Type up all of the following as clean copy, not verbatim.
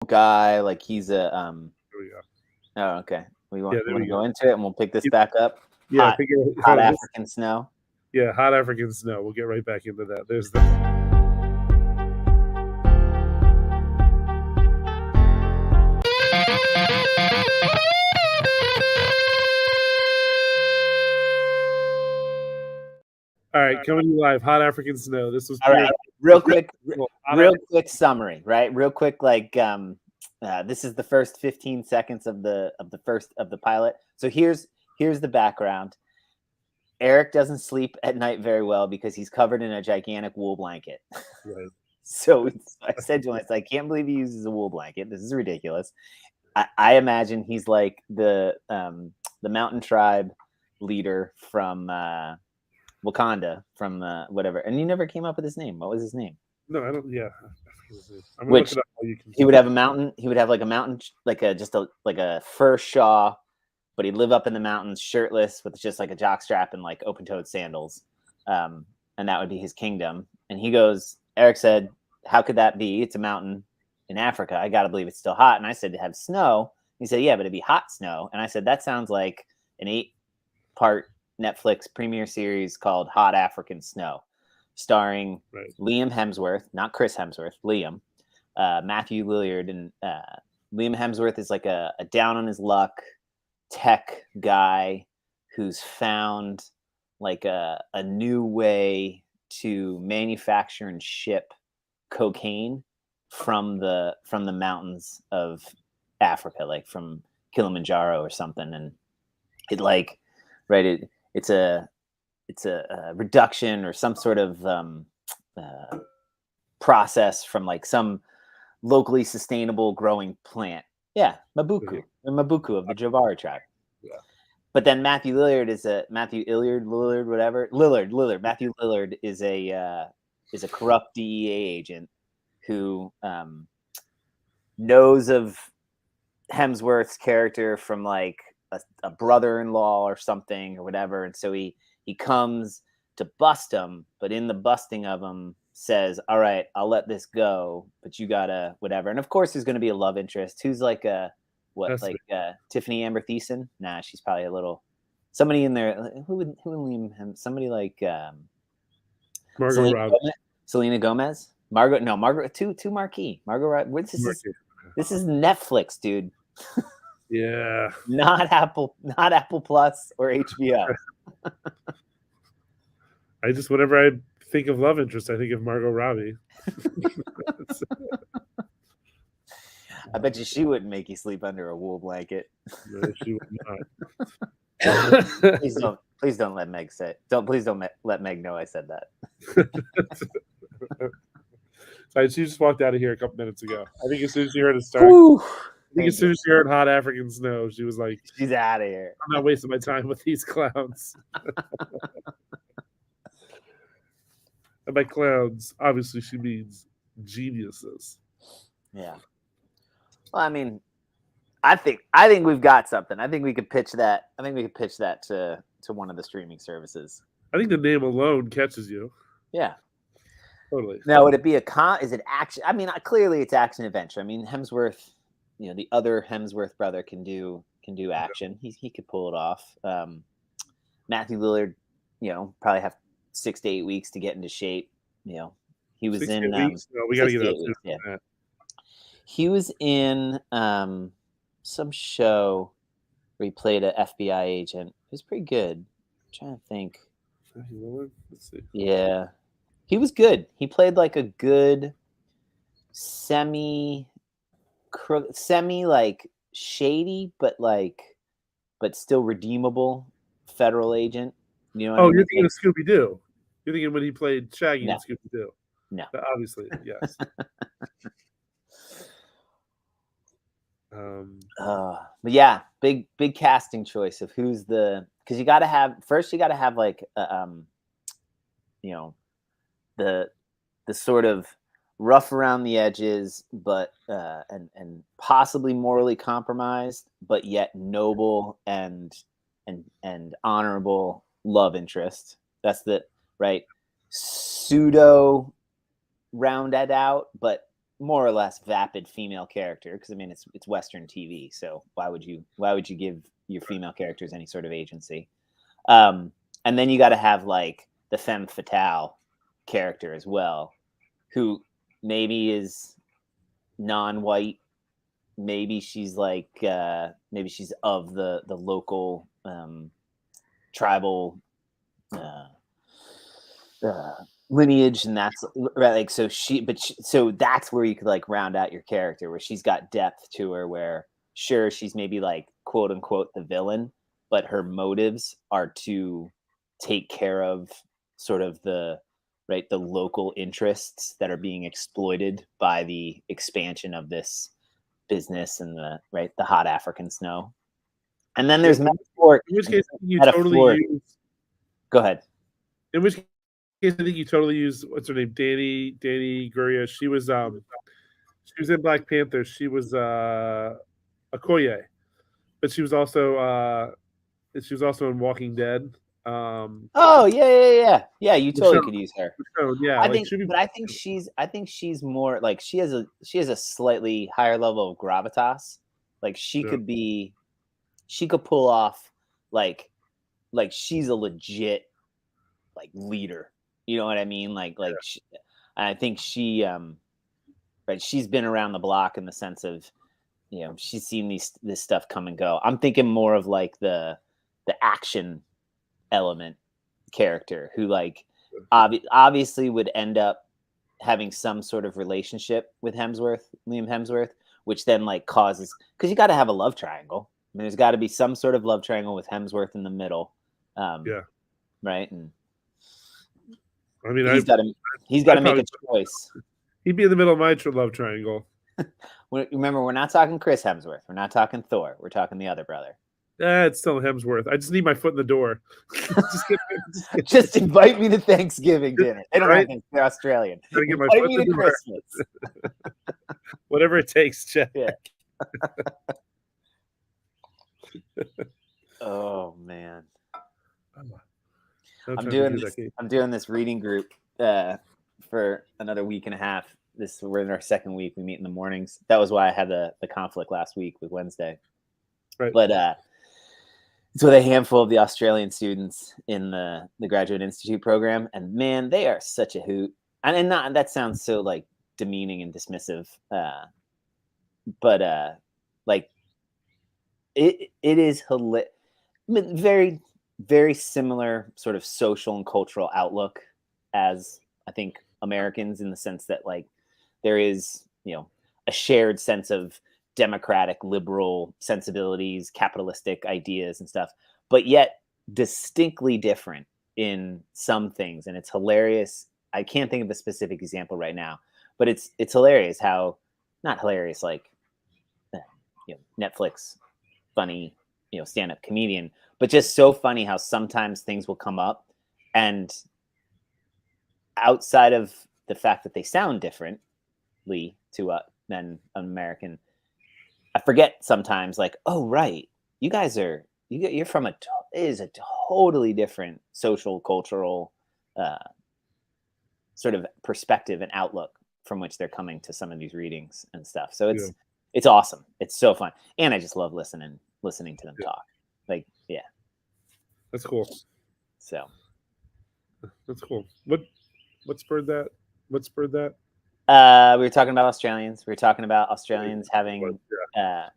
guy. Like he's a Here we go. Oh, okay. We want there we to go go. into it, and we'll pick this back up. Yeah, Hot African snow. Yeah, hot African snow. We'll get right back into that. There's the. All right, coming to you live, Hot African Snow. This was all right. Real quick summary, right? Real quick, like this is the first 15 seconds of the pilot. So here's the background. Eric doesn't sleep at night very well because he's covered in a gigantic wool blanket. Right. So I said to him, I can't believe he uses a wool blanket. This is ridiculous. I imagine he's like the mountain tribe leader from Wakanda, from whatever. And you never came up with his name. What was his name? No, I don't. Yeah. Which he would have a mountain. He would have like a mountain, like a fur shawl, but he'd live up in the mountains, shirtless, with just like a jockstrap and like open-toed sandals, and that would be his kingdom. And he goes, Eric said, "How could that be? It's a mountain in Africa. I got to believe it's still hot." And I said, "To have snow." He said, "Yeah, but it'd be hot snow." And I said, "That sounds like an 8-part Netflix premiere series called Hot African Snow, starring Liam Hemsworth, not Chris Hemsworth, Liam, Matthew Lillard." And Liam Hemsworth is like a down on his luck tech guy who's found like a new way to manufacture and ship cocaine from the mountains of Africa, like from Kilimanjaro or something. And it like, right, it's a reduction or some sort of process from like some locally sustainable growing plant. Yeah, Mabuku of the Jabari tribe. Yeah. But then Matthew Lillard is Matthew is a corrupt DEA agent who knows of Hemsworth's character from like a brother-in-law or something or whatever, and so he comes to bust him, but in the busting of him says, "All right, I'll let this go, but you gotta whatever." And of course, there's going to be a love interest who's like Tiffany Amber Thiessen. Nah, she's probably a little somebody in there. Who would leave him? Somebody like Selena Gomez. Margot. Too marquee. Margot. This is Netflix, dude. Yeah. Not Apple Plus or HBO. Whenever I think of love interest, I think of Margot Robbie. I bet you she wouldn't make you sleep under a wool blanket. No, she would not. Please don't let Meg say it. Please don't let Meg know I said that. She just walked out of here a couple minutes ago. I think as soon as she heard it start, as soon as she heard Hot African Snow, she was like, "She's out of here. I'm not wasting my time with these clowns." And by clowns, obviously she means geniuses. Yeah. Well, I mean, I think we've got something. I think we could pitch that. To one of the streaming services. I think the name alone catches you. Yeah. Totally. Now, would it be is it action? I mean, clearly it's action adventure. I mean, Hemsworth, the other Hemsworth brother can do action. He could pull it off. Matthew Lillard, probably have 6 to 8 weeks to get into shape. He was in. We got to get out. He was in some show where he played an FBI agent. It was pretty good. I'm trying to think. Let's see. Yeah, he was good. He played like a good semi like shady, but still redeemable federal agent. You're thinking of Scooby Doo. You're thinking when he played Shaggy in Scooby Doo. No, but obviously, yes. But yeah, big casting choice of who's because you got to have like the sort of rough around the edges, but and possibly morally compromised, but yet noble and honorable love interest. That's right. Pseudo rounded out, but more or less vapid female character, because I mean it's Western TV, so why would you give your female characters any sort of agency? And then you got to have like the femme fatale character as well, who maybe is non-white, maybe she's like maybe she's of the local tribal lineage, and that's right. Like so that's where you could like round out your character, where she's got depth to her, where sure she's maybe like quote unquote the villain, but her motives are to take care of sort of the local interests that are being exploited by the expansion of this business and the hot African snow. And then there's metaphor. In which case, you totally use. Go ahead. In which case, I think you totally use what's her name, Danny Gurria. She was in Black Panther. She was Okoye, but she was also in Walking Dead. Oh yeah. You totally could use her. Yeah, I think she's more like she has a slightly higher level of gravitas. Like she could pull off like she's a legit like leader. You know what I mean? I think she she's been around the block in the sense of, you know, she's seen this stuff come and go. I'm thinking more of like the action element character who like obviously would end up having some sort of relationship with Liam Hemsworth, which then like causes, because you got to have a love triangle. I mean, there's got to be some sort of love triangle with Hemsworth in the middle. Right. And I mean, he's got to make a choice. He'd be in the middle of my love triangle. Remember, we're not talking Chris Hemsworth. We're not talking Thor. We're talking the other brother. It's still Hemsworth. I just need my foot in the door. Just invite me to Thanksgiving dinner. They don't have things. They're Australian. Invite me to Christmas. Whatever it takes, Jack. Yeah. Oh man. I'm doing this reading group for another week and a half. We're in our second week. We meet in the mornings. That was why I had the conflict last week with Wednesday. Right. But it's with a handful of the Australian students in the Graduate Institute program, and man, they are such a hoot. And not that sounds so like demeaning and dismissive, but like it is very, very similar sort of social and cultural outlook as I think Americans, in the sense that like there is, you know, a shared sense of democratic, liberal sensibilities, capitalistic ideas and stuff, but yet distinctly different in some things. And it's hilarious. I can't think of a specific example right now, but it's hilarious how, not hilarious like, you know, Netflix funny, you know, stand-up comedian, but just so funny how sometimes things will come up, and outside of the fact that they sound differently to than an American, I forget sometimes like, oh right, you're from it is a totally different social, cultural sort of perspective and outlook from which they're coming to some of these readings and stuff. So it's awesome. It's so fun, and I just love listening to them talk. Like, yeah, that's cool. So that's cool. What spurred that? What spurred that? We were talking about Australians. We were talking about Australians having.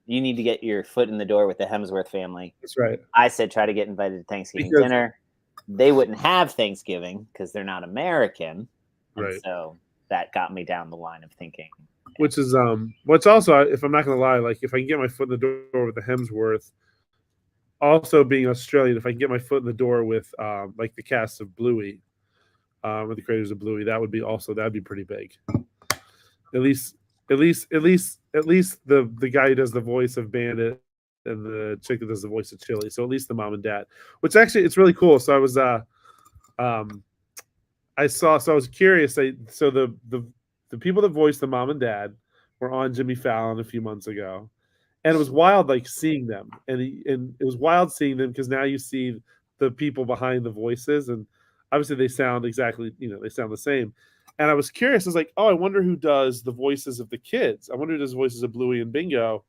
You need to get your foot in the door with the Hemsworth family. That's right. I said try to get invited to Thanksgiving dinner. They wouldn't have Thanksgiving because they're not American, and so that got me down the line of thinking. Which is what's also, if I'm not going to lie, like if I can get my foot in the door with the Hemsworth, also being Australian, if I can get my foot in the door with like the cast of Bluey, with the creators of Bluey, that'd be pretty big. At least the guy who does the voice of Bandit and the chick that does the voice of Chili. So at least the mom and dad, which actually it's really cool. So I was I was curious. So the people that voiced the mom and dad were on Jimmy Fallon a few months ago, and it was wild like seeing them, and it was wild seeing them because now you see the people behind the voices, and obviously they sound exactly, they sound the same. And I was curious. I was like, oh, I wonder who does the voices of the kids. I wonder who does voices of Bluey and Bingo.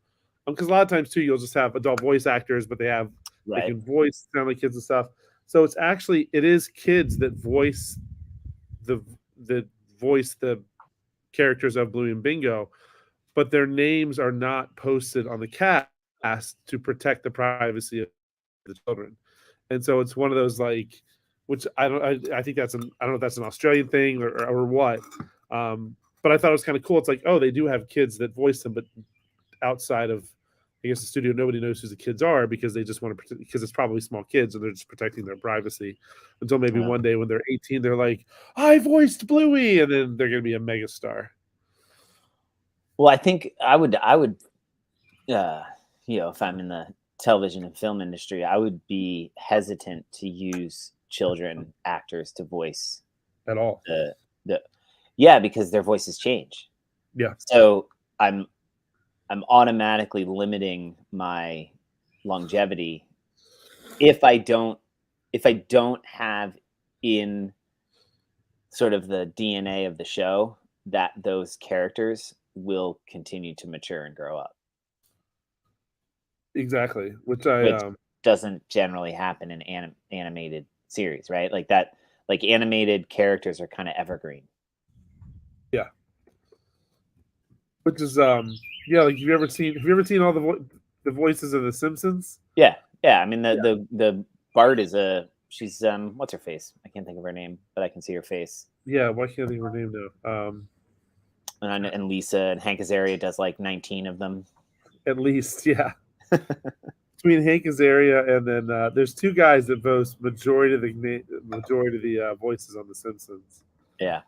Because a lot of times too, you'll just have adult voice actors, but they can voice sound like kids and stuff. So it is kids that voice the characters of Bluey and Bingo, but their names are not posted on the cast to protect the privacy of the children. And so it's one of those like, which I think I don't know if that's an Australian thing or what. But I thought it was kind of cool. It's like, oh, they do have kids that voice them, but outside of, I guess, the studio, nobody knows who the kids are because they just want to, because it's probably small kids and they're just protecting their privacy until maybe one day when they're 18, they're like, I voiced Bluey, and then they're going to be a megastar. Well, I think I would, if I'm in the television and film industry, I would be hesitant to use children actors to voice at all. Because their voices change. Yeah. So I'm automatically limiting my longevity if I don't have in sort of the DNA of the show that those characters will continue to mature and grow up. Exactly, which doesn't generally happen in animated series, right? Like that, like animated characters are kind of evergreen. Yeah. Which is like have you ever seen all the voices of the Simpsons? Yeah. I mean the Bart is she's what's her face? I can't think of her name, but I can see her face. Yeah, why can't I think of her name though? And Lisa and Hank Azaria does like 19 of them. At least, yeah. Between Hank Azaria and then there's two guys that voice majority of the voices on The Simpsons. Yeah.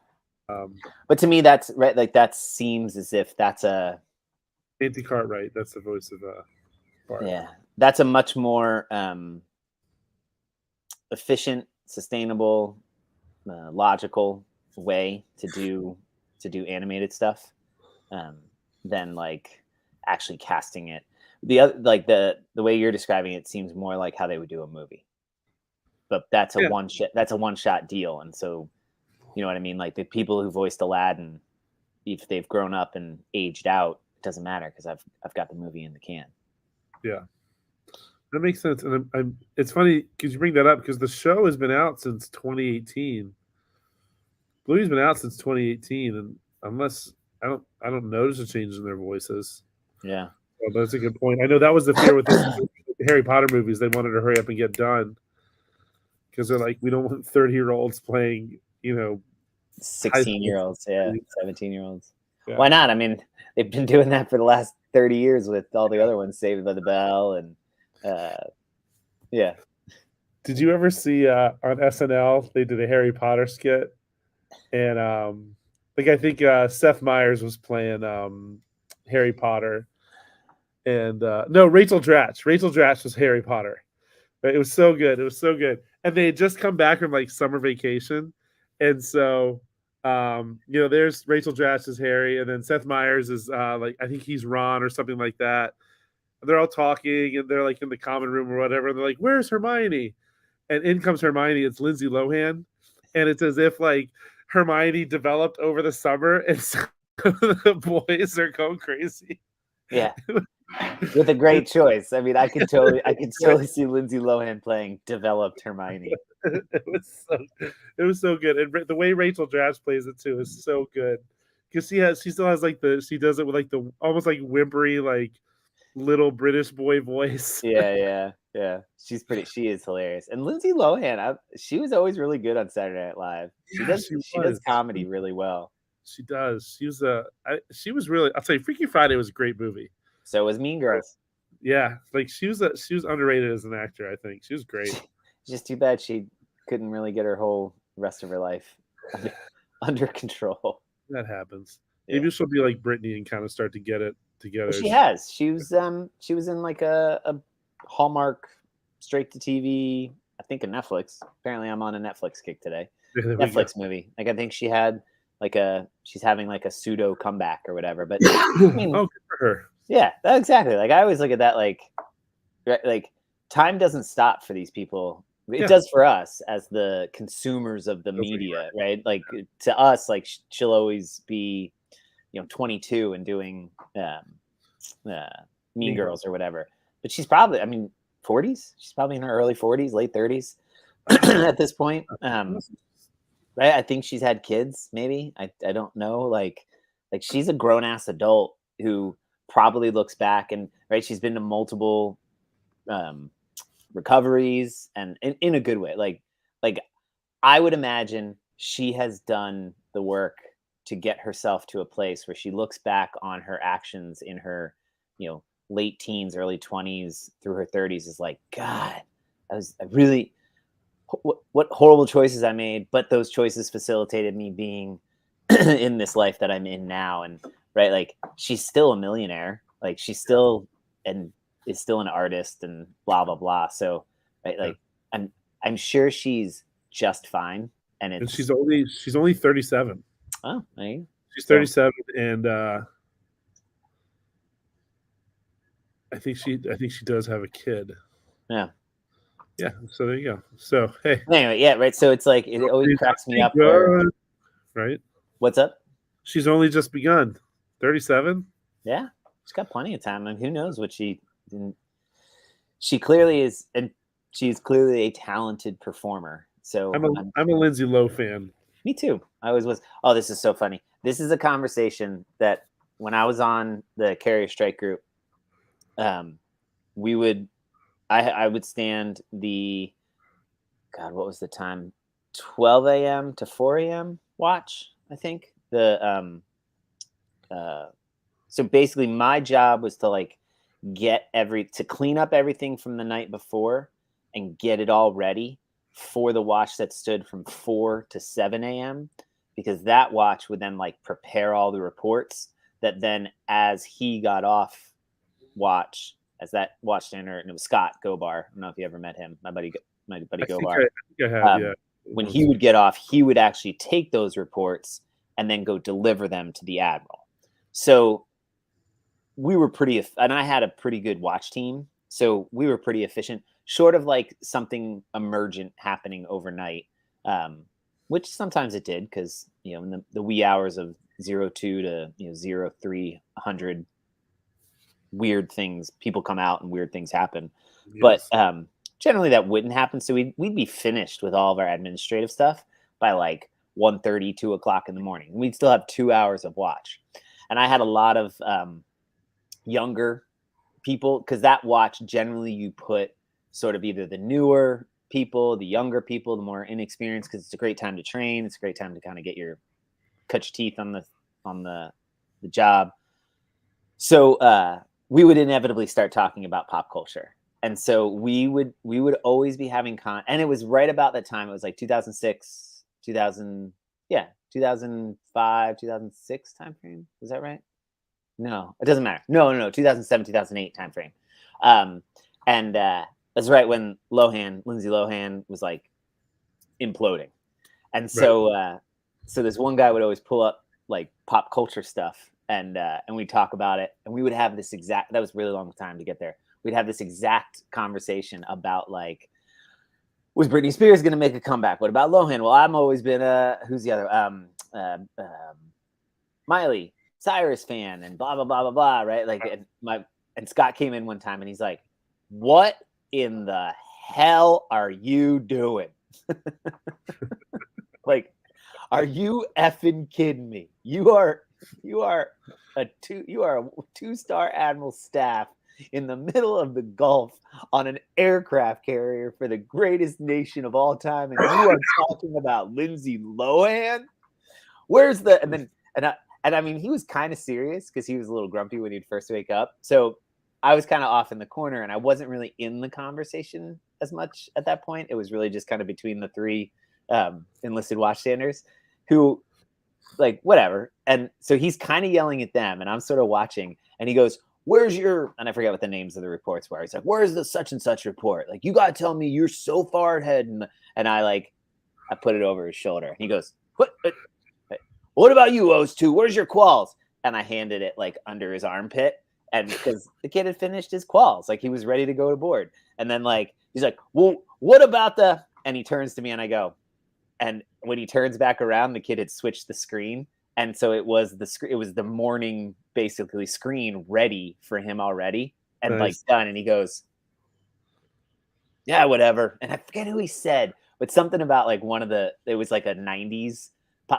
But to me, that's right. Like that seems as if that's a Auntie Cartwright. That's the voice of Bart. Yeah, that's a much more efficient, sustainable, logical way to do animated stuff than like actually casting it. The other, like the way you're describing it seems more like how they would do a movie, but that's a one shot deal, and so. You know what I mean? Like the people who voiced Aladdin, if they've grown up and aged out, it doesn't matter because I've got the movie in the can. Yeah, that makes sense. And it's funny because you bring that up because the show has been out since 2018. Bluey's been out since 2018, and unless I don't notice a change in their voices. Yeah, well, that's a good point. I know that was the fear with the Harry Potter movies. They wanted to hurry up and get done because they're like, we don't want 30-year-olds playing. 16-year-olds, 17-year-olds. Yeah. Why not? I mean, they've been doing that for the last 30 years with all the other ones, Saved by the Bell, and yeah. Did you ever see on SNL they did a Harry Potter skit, and I think Seth Meyers was playing Harry Potter, and no, Rachel Dratch. Rachel Dratch was Harry Potter. It was so good. And they had just come back from like summer vacation. And so, there's Rachel Dratch as Harry, and then Seth Meyers is I think he's Ron or something like that. And they're all talking, and they're like in the common room or whatever. And they're like, "Where's Hermione?" And in comes Hermione. It's Lindsay Lohan, and it's as if like Hermione developed over the summer, and so the boys are going crazy. Yeah, with a great choice. I mean, I could totally see Lindsay Lohan playing developed Hermione. It was so good, and the way Rachel Dratch plays it too is so good because she still has like she does it with like the almost like whimpery like little British boy voice. Yeah. She is hilarious, and Lindsay Lohan, she was always really good on Saturday Night Live. She does comedy really well. She does. She was really. I'll tell you, Freaky Friday was a great movie. So was Mean Girls. Yeah, like she was underrated as an actor. I think she was great. Just too bad she couldn't really get her whole rest of her life under control. That happens. Yeah. Maybe she'll be like Britney and kind of start to get it together. Well, she has. She was in like a Hallmark straight to TV. I think a Netflix. Apparently, I'm on a Netflix kick today. Netflix movie. Like I think she had she's having like a pseudo comeback or whatever. But I mean, good for her. Yeah, exactly. Like I always look at that like time doesn't stop for these people It does for us as the consumers of the media, right? Like to us, like she'll always be, 22 and doing Mean Girls or whatever. But she's probably, 40s. She's probably in her early 40s, late 30s at this point. Right? I think she's had kids. Maybe I don't know. Like she's a grown ass adult who probably looks back and right. She's been to multiple recoveries and in a good way. Like I would imagine she has done the work to get herself to a place where she looks back on her actions in her, late teens, early 20s through her 30s is like, God, what horrible choices I made, but those choices facilitated me being in this life that I'm in now. And right, like she's still a millionaire, like she's still and is still an artist and blah blah blah. So right, like I'm sure she's just fine. And she's only 37. Oh, right. She's 37, and I think she does have a kid. Yeah. Yeah. So there you go. So hey. Anyway, yeah, right. So it's like it always cracks me up. Right. What's up? She's only just begun. 37. Yeah, she's got plenty of time. And who knows what she didn't. She clearly is, and she's clearly a talented performer. So I'm a Lindsay Lohan fan. Me too. I always was. Oh, this is so funny. This is a conversation that when I was on the Carrier Strike group, we would, I would stand the, God, what was the time? 12 a.m. to 4 a.m. watch, I think. So basically my job was to like to clean up everything from the night before and get it all ready for the watch that stood from 4 to 7 a.m. because that watch would then like prepare all the reports that then as he got off watch, as that watch standard, and it was Scott Gobar. I don't know if you ever met him, my buddy Gobar. I think I have, yeah. When he would get off, he would actually take those reports and then go deliver them to the Admiral. So we were and I had a pretty good watch team. So we were pretty efficient, short of like something emergent happening overnight, which sometimes it did because, in the wee hours of 02 to 0300, weird things, people come out and weird things happen. Yes. But generally that wouldn't happen. So we'd be finished with all of our administrative stuff by like 1:30, 2 o'clock in the morning. We'd still have 2 hours of watch. And I had a lot of younger people, because that watch generally you put sort of either the newer people, the younger people, the more inexperienced, because it's a great time to train. It's a great time to kind of cut your teeth on the job. So we would inevitably start talking about pop culture. And so we would always be having and it was right about that time. It was like 2006, 2005, 2006 timeframe. Was that right? No, it doesn't matter. No, 2007, 2008 timeframe. And that's right when Lindsay Lohan was like imploding. And so, so this one guy would always pull up like pop culture stuff and we'd talk about it, and we would have this that was a really long time to get there. We'd have this exact conversation about like, was Britney Spears going to make a comeback? What about Lohan? Well, I've always been who's the other? Miley Cyrus fan, and blah, blah, blah, blah, blah. Right. Like, and Scott came in one time and he's like, what in the hell are you doing? Like, are you effing kidding me? You are a 2-star Admiral staff in the middle of the Gulf on an aircraft carrier for the greatest nation of all time, and you are talking about Lindsay Lohan? Where's the and I mean, he was kind of serious because he was a little grumpy when he'd first wake up. So I was kind of off in the corner, and I wasn't really in the conversation as much at that point. It was really just kind of between the three enlisted watchstanders who, like, whatever. And so he's kind of yelling at them, and I'm sort of watching, and he goes, where's your, and I forget what the names of the reports were. He's like, where's the such and such report? Like, you got to tell me you're so far ahead. And I put it over his shoulder, and he goes, what about you, Oz2? Where's your quals? And I handed it like under his armpit. And because the kid had finished his quals, like he was ready to go to board. And then like he's like, well, what about the? And he turns to me and I go, and when he turns back around, the kid had switched the screen, and so it was the morning basically screen ready for him already, and like done. And he goes, yeah, whatever. And I forget who he said, but something about like it was like a 90s,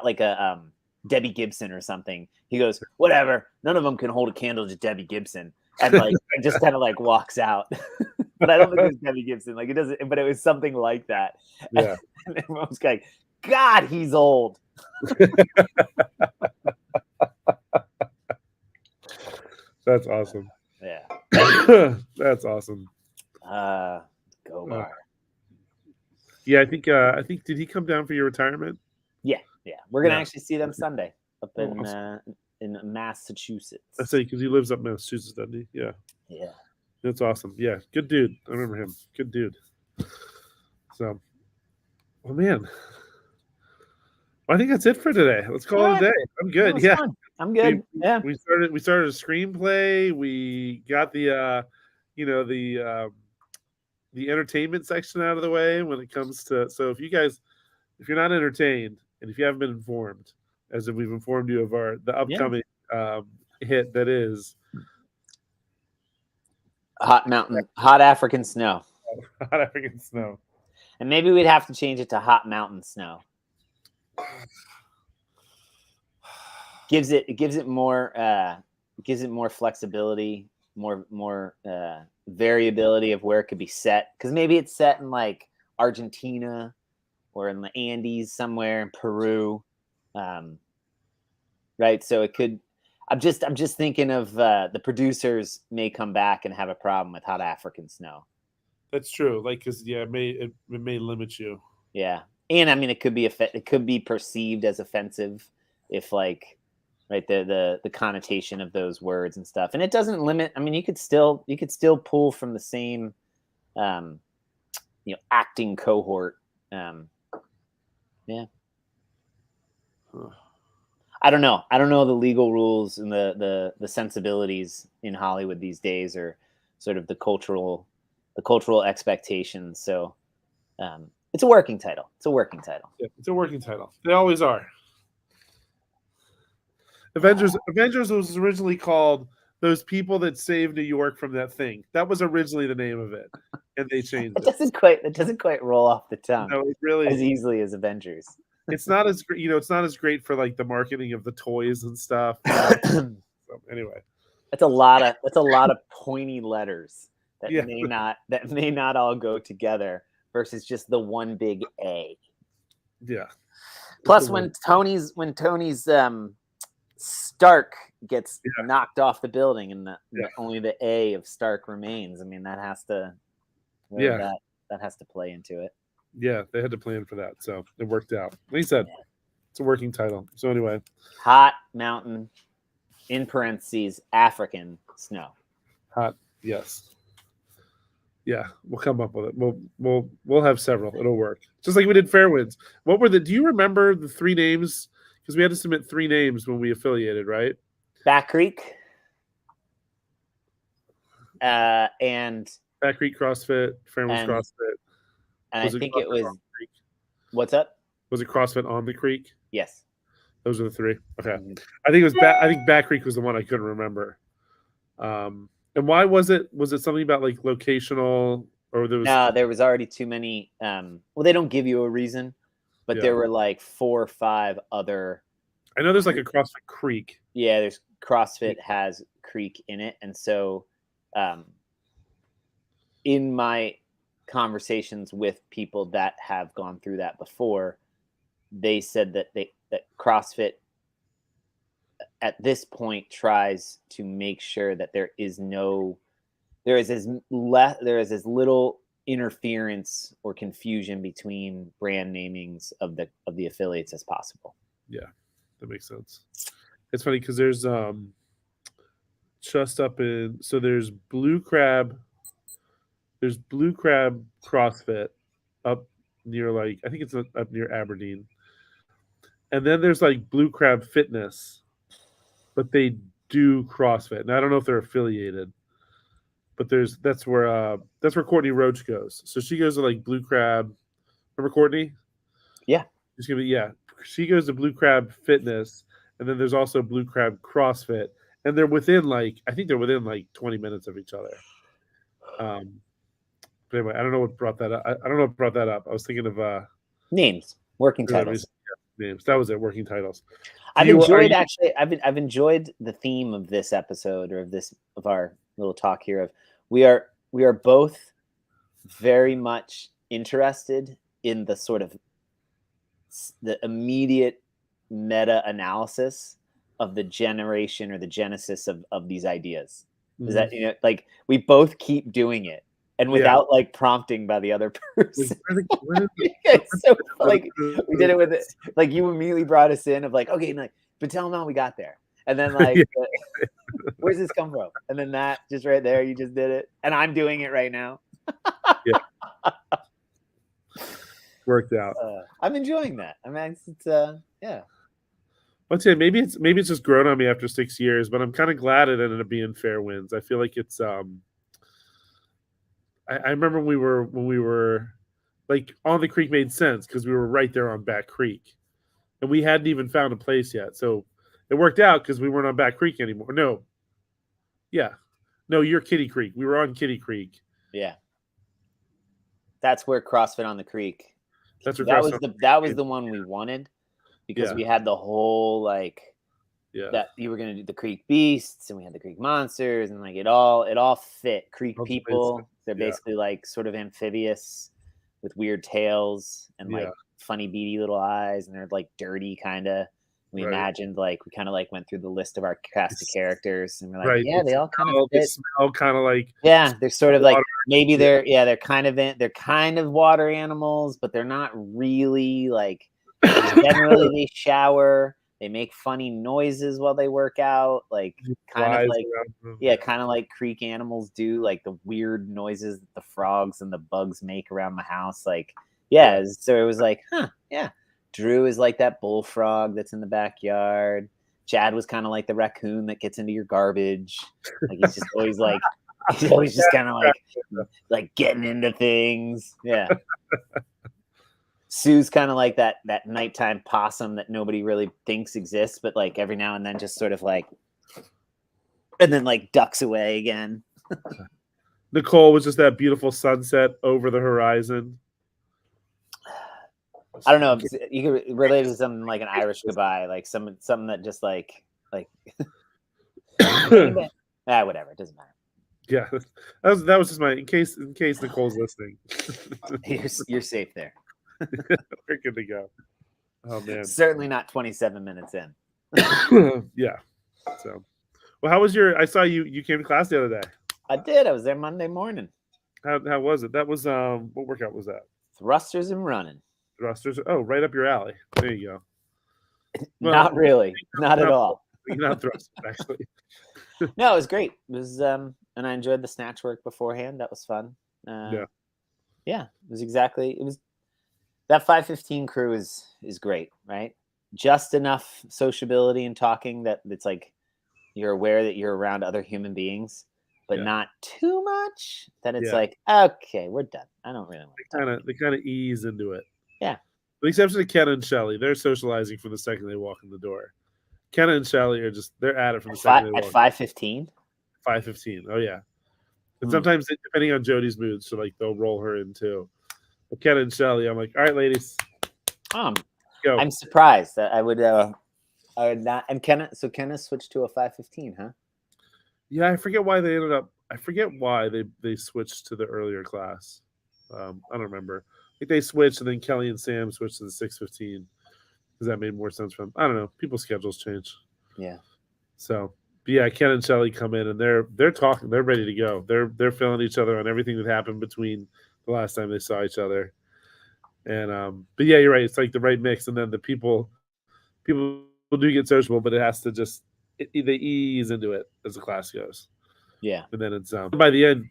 like a Debbie Gibson or something. He goes, whatever. None of them can hold a candle to Debbie Gibson. And like, and just kind of like walks out. But I don't think it was Debbie Gibson. Like it doesn't, but it was something like that. Yeah. And everyone was like, God, he's old. That's awesome. Yeah. That's awesome. Go Bar. Yeah, I think did he come down for your retirement? Yeah. We're gonna actually see them Sunday up in Massachusetts. I say because he lives up in Massachusetts, doesn't he? Yeah. Yeah. That's awesome. Yeah, good dude. I remember him. Good dude. So, well, man, I think that's it for today. Let's call it a day. I'm good. Yeah, fun. I'm good. We started a screenplay. We got the the entertainment section out of the way when it comes to. So if you're not entertained and if you haven't been informed, as if we've informed you of the upcoming hit that is Hot African Snow. Hot African Snow. And maybe we'd have to change it to Hot Mountain Snow. Gives it more flexibility, more variability of where it could be set. Because maybe it's set in like Argentina or in the Andes somewhere in Peru, right? So it could. I'm just thinking of the producers may come back and have a problem with Hot African Snow. That's true. Like, because it may limit you. Yeah, and I mean it could be perceived as offensive if like, right, the connotation of those words and stuff. And it doesn't limit. I mean, you could still pull from the same, acting cohort. Yeah. Huh. I don't know the legal rules and the sensibilities in Hollywood these days, or sort of the cultural expectations. So it's a working title. Yeah, it's a working title. They always are. Avengers was originally called Those People That Saved New York from That Thing. That was originally the name of it, and they changed it. It doesn't quite roll off the tongue. No, it really as easily as Avengers. It's not as great, it's not as great for like the marketing of the toys and stuff. So anyway, that's a lot of pointy letters that may not all go together versus just the one big A. Yeah. Plus, when Tony's Stark gets knocked off the building and only the A of Stark remains. I mean, that has to that has to play into it. Yeah, they had to plan for that, so it worked out. Like you said, it's a working title. So anyway, Hot Mountain, in parentheses, African Snow. Hot, yes. Yeah, we'll come up with it. We'll have several. It'll work. Just like we did Fairwinds. Do you remember the three names? Because we had to submit three names when we affiliated, right? Back Creek. And Back Creek CrossFit, Fairwinds CrossFit. And I think it was. What's up? Was it CrossFit on the Creek? Yes. Those are the three. Okay. Mm-hmm. I think it was I think Back Creek was the one I couldn't remember. And why was it? Was it something about like locational, or there was? No, there was already too many. Well, they don't give you a reason, but there were like 4 or 5 other. I know there's like a CrossFit Creek. Yeah, there's CrossFit has Creek in it, and so, in my conversations with people that have gone through that before, they said that that CrossFit at this point tries to make sure that there is as little interference or confusion between brand namings of the affiliates as possible. Yeah, that makes sense. It's funny because there's just up in, so there's Blue Crab CrossFit up near, like, I think it's up near Aberdeen. And then there's like Blue Crab Fitness, but they do CrossFit. And I don't know if they're affiliated, but that's where Courtney Roach goes. So she goes to like Blue Crab. Remember Courtney? Yeah. She goes to Blue Crab Fitness, and then there's also Blue Crab CrossFit, and they're within I think they're within 20 minutes of each other. But anyway, I don't know what brought that up. I don't know what brought that up. I was thinking of names, working titles. Names. That was it. Working titles. I've enjoyed the theme of this episode, or of our little talk here. Of we are both very much interested in the sort of the immediate meta analysis of the generation or the genesis of these ideas. Is that, we both keep doing it, and without prompting by the other person. It's so we did it with it. You immediately brought us in of okay, but tell them how we got there. And then where's this come from? And then that just right there, you just did it. And I'm doing it right now. Yeah. Worked out. I'm enjoying that. I mean, it's yeah. I'd say maybe it's just grown on me after 6 years, but I'm kind of glad it ended up being fair winds. I feel like it's I remember when we were On the Creek made sense because we were right there on Back Creek, and we hadn't even found a place yet. So it worked out because we weren't on Back Creek anymore. No, you're Kitty Creek. We were on Kitty Creek. Yeah, that's where CrossFit on the Creek. That's where that was the one we wanted, because we had the whole that you were going to do the Creek Beasts, and we had the Creek Monsters, and it all fit. Creek people, they're basically sort of amphibious with weird tails and funny beady little eyes, and they're dirty kind of. We imagined we kind of went through the list of our cast of characters, and we're they all kind of fit. They smell kind of they're sort of maybe they're kind of water animals, but they're not really generally they shower, they make funny noises while they work out, kind of like creek animals do, the weird noises that the frogs and the bugs make around the house. So it was Drew is that bullfrog that's in the backyard. Chad was kind of like the raccoon that gets into your garbage. He's just always he's always just kind of getting into things. Yeah. Sue's kind of like that nighttime possum that nobody really thinks exists, but every now and then just sort of and then ducks away again. Nicole was just that beautiful sunset over the horizon. I don't know. You could relate to something like an Irish goodbye, something that just whatever. It doesn't matter. Yeah, that was just in case Nicole's listening. You're safe there. We're good to go. Oh man, certainly not 27 minutes in. Yeah. So, well, how was I saw you came to class the other day. I did. I was there Monday morning. How was it? That was what workout was that? Thrusters and running. Thrusters. Oh, right up your alley. There you go. Well, not really. Not at all. Not thrusters, actually. No, it was great. It was and I enjoyed the snatch work beforehand. That was fun. Yeah, it was that 515 crew is great, right? Just enough sociability and talking that it's you're aware that you're around other human beings, but not too much that it's okay, we're done. I don't really want they kind of ease into it. Yeah. With the exception of Kenna and Shelly, they're socializing from the second they walk in the door. Kenna and Shelly are they're at it from the second they walk. At 5:15? 5:15. Oh yeah. And sometimes depending on Jody's mood, so they'll roll her in too. But Kenna and Shelly, I'm all right, ladies. Go. I'm surprised that I would not. And Kenna switched to a 5:15, huh? Yeah, I forget why they switched to the earlier class. I don't remember. I think they switched, and then Kelly and Sam switched to the 6:15 because that made more sense for them. I don't know. People's schedules change. Yeah. So, but yeah, Ken and Shelly come in, and they're talking. They're ready to go. They're filling each other on everything that happened between the last time they saw each other. And but yeah, you're right. It's the right mix, and then the people do get sociable, but it has to just they ease into it as the class goes. Yeah. And then it's by the end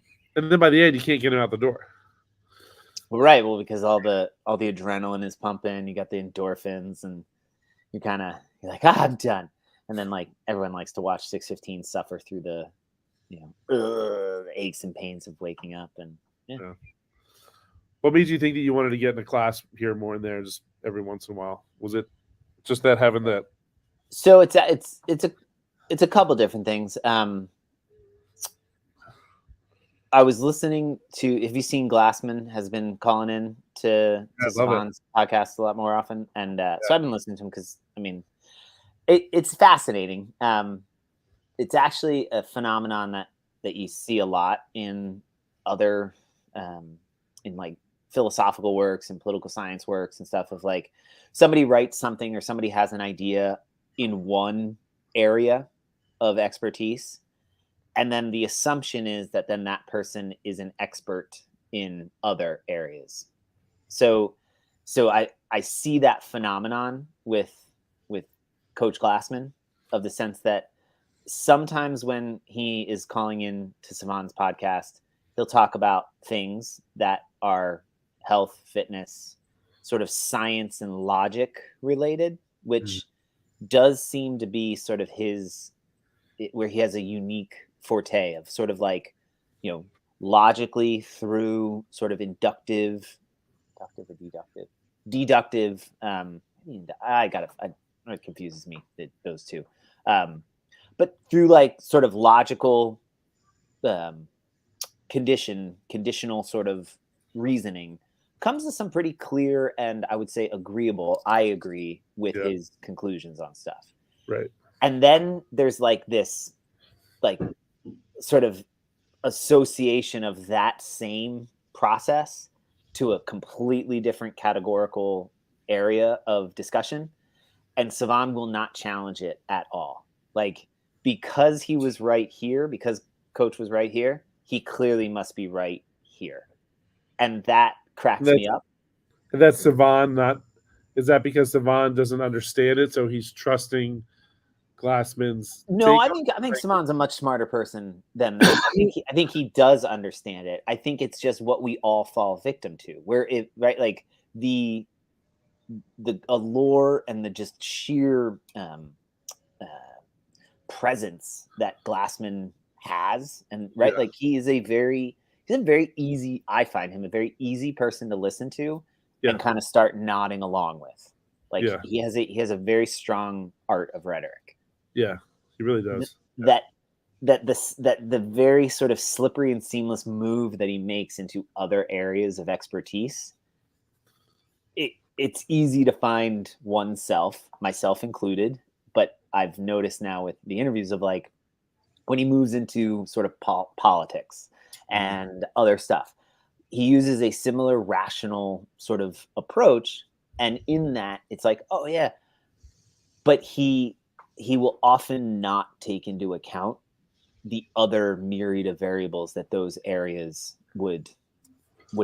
you can't get them out the door. Well, right. Well, because all the adrenaline is pumping, you got the endorphins, and you're like, I'm done. And then like everyone likes to watch 615 suffer through the, aches and pains of waking up. And Yeah. What made you think that you wanted to get in a class here more in there just every once in a while? Was it just that having that? So it's a couple different things. I was listening to, have you seen Glassman has been calling in to Savan's podcast a lot more often. And so I've been listening to him because, I mean, it's fascinating. It's actually a phenomenon that you see a lot in other, in like philosophical works and political science works and stuff, of like somebody writes something or somebody has an idea in one area of expertise. And then the assumption is that then that person is an expert in other areas. So I see that phenomenon with Coach Glassman, of the sense that sometimes when he is calling in to Savan's podcast, he'll talk about things that are health, fitness, sort of science and logic related, which does seem to be sort of where he has a unique forte of sort of like, logically through sort of deductive. It confuses me, those two. But through like sort of logical, conditional sort of reasoning, comes to some pretty clear and I would say agreeable. I agree with his conclusions on stuff. Right. And then there's like this, like sort of association of that same process to a completely different categorical area of discussion. And Savan will not challenge it at all. Like, because he was right here, because Coach was right here, he clearly must be right here. And that cracks me up. And that's Savan is that because Savan doesn't understand it, so he's trusting Glassman's? No, I think Savan's a much smarter person than that. I think he does understand it. I think it's just what we all fall victim to, where like the allure and the just sheer presence that Glassman has, and like he's a very easy, I find him a very easy person to listen to and kind of start nodding along with. Like he has a very strong art of rhetoric. Yeah, he really does. That the very sort of slippery and seamless move that he makes into other areas of expertise, it's easy to find oneself, myself included, but I've noticed now with the interviews of like when he moves into sort of politics and other stuff, he uses a similar rational sort of approach. And in that, it's like, oh yeah, but he will often not take into account the other myriad of variables that those areas would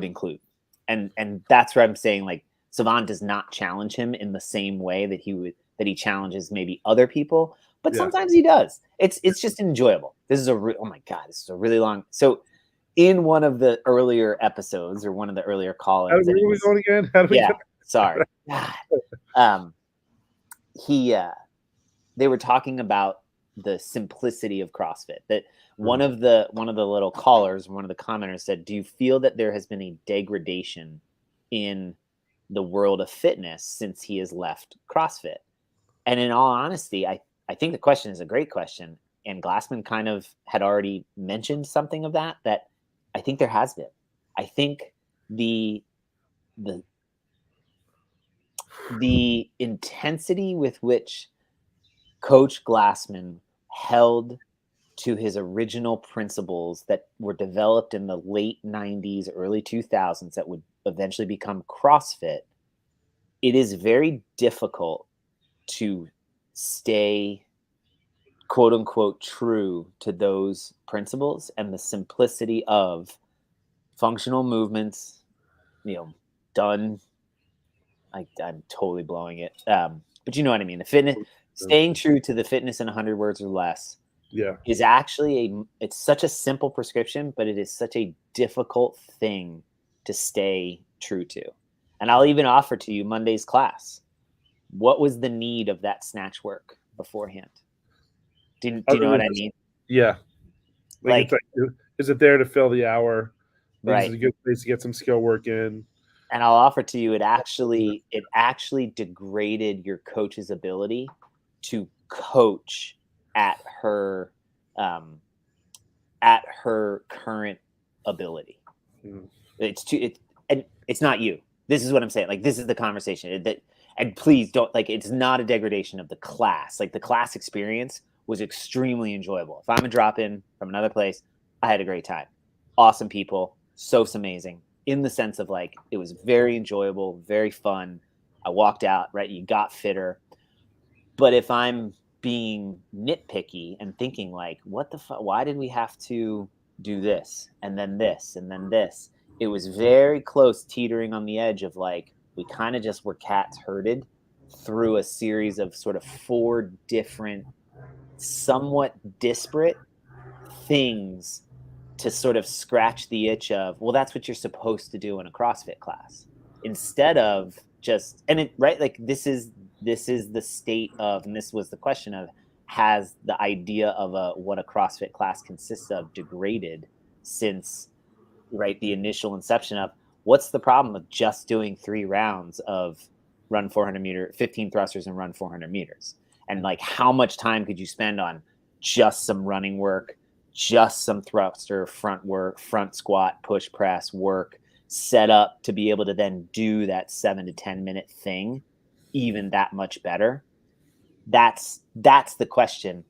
include. And that's where I'm saying, like, Savan does not challenge him in the same way that he challenges maybe other people, but sometimes he does. It's just enjoyable. This is oh my God, this is a really long. So in one of the earlier episodes or one of the earlier call-ins, how do we go again? Sorry. They were talking about the simplicity of CrossFit. That one of the little callers, one of the commenters said, "Do you feel that there has been a degradation in the world of fitness since he has left CrossFit?" And in all honesty, I think the question is a great question. And Glassman kind of had already mentioned something of that I think there has been. I think the intensity with which Coach Glassman held to his original principles that were developed in the late 90s, early 2000s that would eventually become CrossFit, it is very difficult to stay quote unquote true to those principles and the simplicity of functional movements, done. I'm totally blowing it. But you know what I mean? The fitness, staying true to the fitness in 100 words or less is actually it's such a simple prescription, but it is such a difficult thing to stay true to. And I'll even offer to you Monday's class. What was the need of that snatch work beforehand? Do you know what I mean? Yeah. Like, is it there to fill the hour? Like, Right. is it a good place to get some skill work in? And I'll offer to you, it actually degraded your coach's ability to coach at her current ability. Mm. And it's not you. This is what I'm saying. Like, this is the conversation and please don't, like, it's not a degradation of the class. Like, the class experience was extremely enjoyable. If I'm a drop-in from another place, I had a great time. Awesome people, so amazing. In the sense of, like, it was very enjoyable, very fun. I walked out, right? You got fitter. But if I'm being nitpicky and thinking, like, what the fuck? Why did we have to do this and then this and then this? It was very close, teetering on the edge of, like, we kind of just were cats herded through a series of sort of 4 different, somewhat disparate things to sort of scratch the itch of, well, that's what you're supposed to do in a CrossFit class, instead of just, and it, right, like, this is the state of, and this was the question of, has the idea of what a CrossFit class consists of degraded since, right, the initial inception of, what's the problem with just doing 3 rounds of run 400 meter, 15 thrusters and run 400 meters? And, like, how much time could you spend on just some running work, just some thruster, front work, front squat, push press work, set up to be able to then do that 7 to 10 minute thing even that much better? That's the question.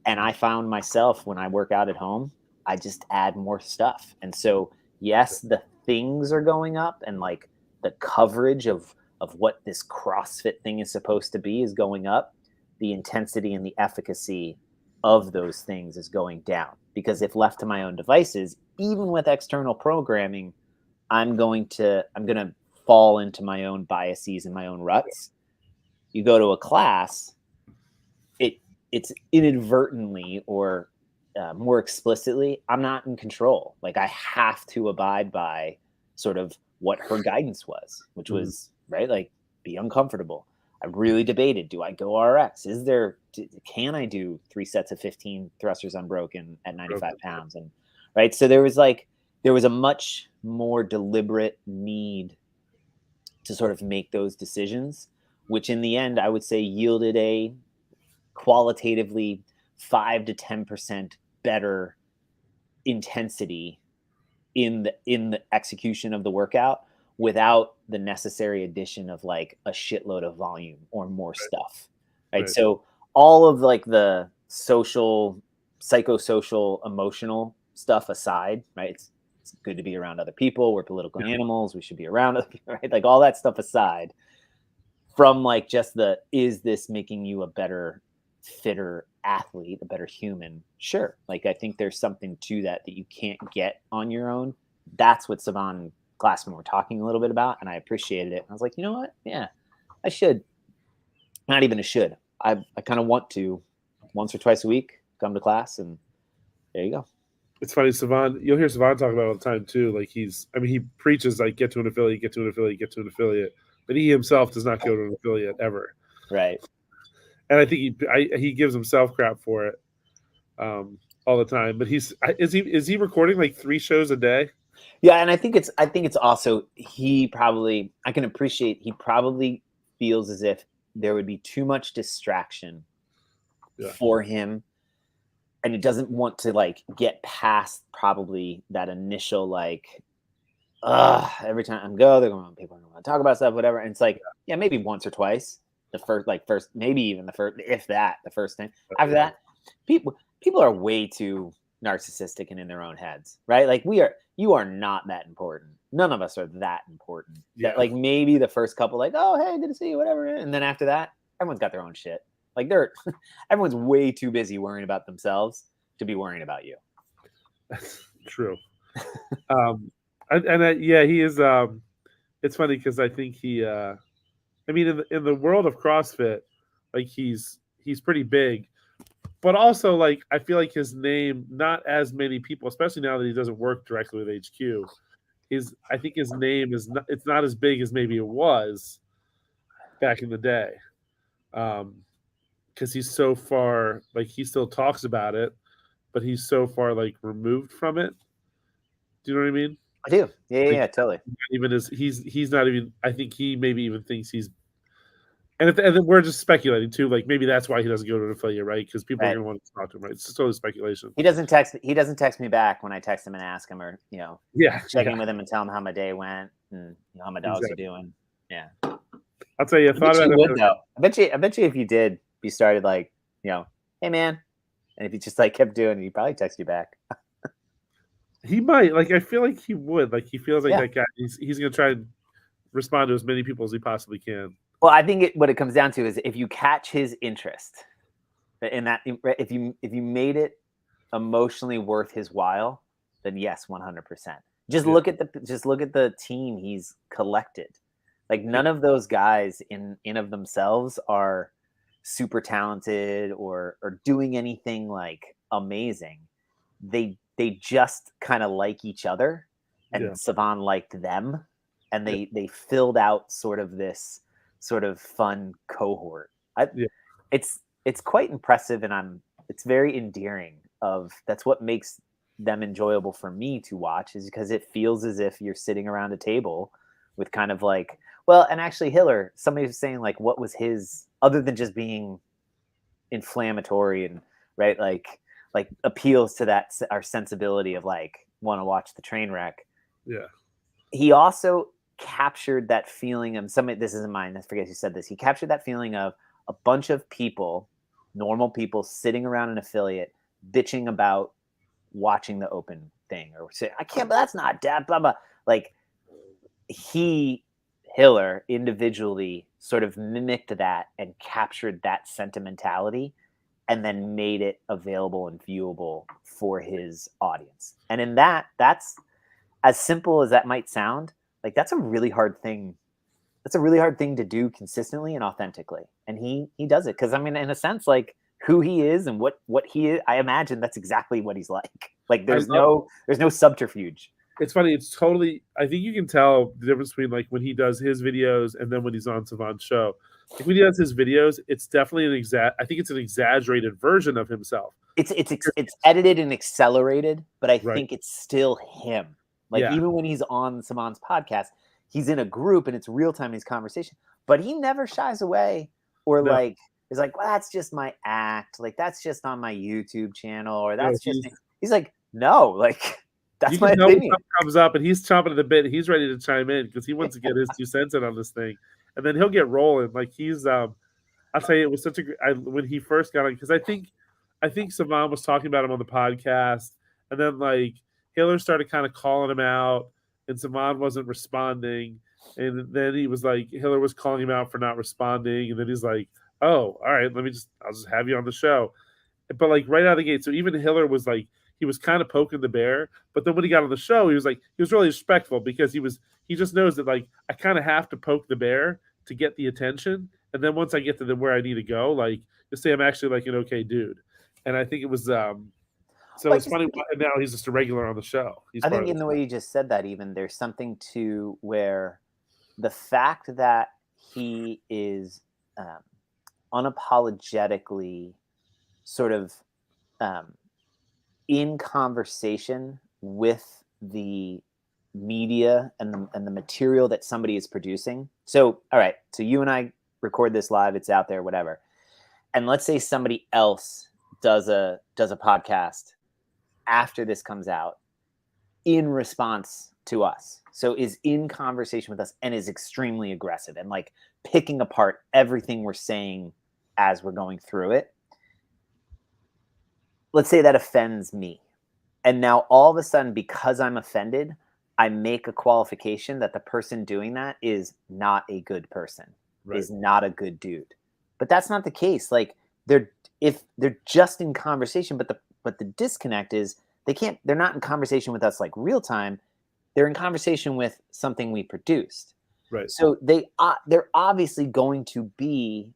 And I found myself, when I work out at home, I just add more stuff. And so, yes, the things are going up, and, like, the coverage of what this CrossFit thing is supposed to be is going up. The intensity and the efficacy of those things is going down, because if left to my own devices, even with external programming, I'm going to fall into my own biases and my own ruts. You go to a class, it's inadvertently or more explicitly, I'm not in control. Like, I have to abide by sort of what her guidance was, which was, right, like, be uncomfortable. I really debated, do I go RX? Can I do 3 sets of 15 thrusters unbroken at 95 pounds? And, right, so there was a much more deliberate need to sort of make those decisions, which in the end, I would say, yielded a qualitatively 5 to 10% better intensity in the execution of the workout, without the necessary addition of, like, a shitload of volume or more stuff. Right. So all of, like, the social, psychosocial, emotional stuff aside, right? It's good to be around other people. We're political animals. We should be around other people, right? Like, all that stuff aside, from, like, just is this making you a better, fitter athlete, a better human? Sure. Like, I think there's something to that you can't get on your own. That's what Savan and Glassman were talking a little bit about, and I appreciated it. I was like, you know what? Yeah, I should. Not even a should. I kind of want to, once or twice a week, come to class, and there you go. It's funny, Savan, you'll hear Savan talk about it all the time too. Like, he preaches, like, get to an affiliate, get to an affiliate, get to an affiliate. But he himself does not go to an affiliate ever. Right. And I think he gives himself crap for it all the time. But is he recording like 3 shows a day? Yeah, and I think it's also, he probably feels as if there would be too much distraction for him, and it doesn't want to, like, get past probably that initial, like, every time I go, they're going, people are going to talk about stuff, whatever. And it's like, yeah, maybe once or twice, maybe even the first, if that, the first thing. After that, people are way too narcissistic and in their own heads, right? Like, you are not that important. None of us are that important. Yeah. That, like, maybe the first couple, like, oh, hey, good to see you, whatever. And then after that, everyone's got their own shit. Like, everyone's way too busy worrying about themselves to be worrying about you. True. Yeah, he is. It's funny because I think he. I mean, in the world of CrossFit, like, he's pretty big, but also, like, I feel like his name, not as many people, especially now that he doesn't work directly with HQ. I think his name it's not as big as maybe it was back in the day. because he's so far, like, he still talks about it, but he's so far, like, removed from it. Do you know what I mean? I do. Yeah, Like, yeah, totally. even as he's not even. I think he maybe even thinks he's. And then we're just speculating too. Like maybe that's why he doesn't go to an affiliate, right? Because people are Right. going to want to talk to him, right? It's just totally speculation. He doesn't text me back when I text him and ask him, or Yeah, check in yeah, with him and tell him how my day went and how my dogs exactly. are doing. Yeah. I'll tell you, I I thought bet you about would it. though. I bet you if you did, you started like, hey man, and if you just like kept doing it, he'd probably text you back. He might. Like, I feel like he would. Like, he feels like Yeah. that guy. He's going to try and respond to as many people as he possibly can. Well, I think what it comes down to is if you catch his interest in that, if you made it emotionally worth his while, then yes, 100%. Just Yeah. look at the team he's collected. Like none of those guys in of themselves are super talented or doing anything like amazing. They just kind of like each other, and Yeah. Savan liked them, and Yeah. they filled out sort of this sort of fun cohort. Yeah. It's quite impressive, and it's very endearing. That's what makes them enjoyable for me to watch, is because it feels as if you're sitting around a table with kind of like, well, and actually Hiller, somebody was saying like, what was his, other than just being inflammatory and right, like appeals to that our sensibility of like want to watch the train wreck. Yeah. He also captured that feeling of this isn't mine, I forget who said this. He captured that feeling of a bunch of people, normal people, sitting around an affiliate bitching about watching the open thing or say, I can't, but that's not that, blah, blah. Like Hiller individually sort of mimicked that and captured that sentimentality and then made it available and viewable for his audience. And in that's as simple as that might sound, like that's a really hard thing. That's a really hard thing to do consistently and authentically. And he does it. Cause I mean, in a sense, like who he is and what he is, I imagine that's exactly what he's like. Like there's no subterfuge. It's funny. It's totally. I think you can tell the difference between like when he does his videos and then when he's on Savan's show. Like when he does his videos, it's definitely I think it's an exaggerated version of himself. It's edited and accelerated, but I Right. think it's still him. Like even when he's on Savan's podcast, he's in a group and it's real time in his conversation, but he never shies away or like is like, well, that's just my act. Like that's just on my YouTube channel, or that's just. He's like, no, like. That's my opinion. Comes up and he's chomping at the bit. He's ready to chime in because he wants to get his 2 cents in on this thing, and then he'll get rolling. Like he's, I'll tell you, it was such a when he first got on, because I think Savan was talking about him on the podcast, and then like Hiller started kind of calling him out, and Savan wasn't responding, and then he was like Hiller was calling him out for not responding, and then he's like, oh, all right, I'll just have you on the show, but like right out of the gate. So even Hiller was like. He was kind of poking the bear, but then when he got on the show, he was really respectful because he just knows that like I kind of have to poke the bear to get the attention, and then once I get to where I need to go, like just say I'm actually like an okay dude, and I think it was so it's funny. Now he's just a regular on the show. I think in the way you just said that, even there's something to where the fact that he is unapologetically sort of in conversation with the media and the material that somebody is producing. So, all right, so you and I record this live, it's out there, whatever. And let's say somebody else does a podcast after this comes out in response to us. So is in conversation with us and is extremely aggressive and like picking apart everything we're saying as we're going through it. Let's say that offends me. And now all of a sudden, because I'm offended, I make a qualification that the person doing that is not a good person, is not a good dude. But that's not the case. Like they're just in conversation, but the disconnect is they're not in conversation with us like real time. They're in conversation with something we produced. Right. So they're obviously going to be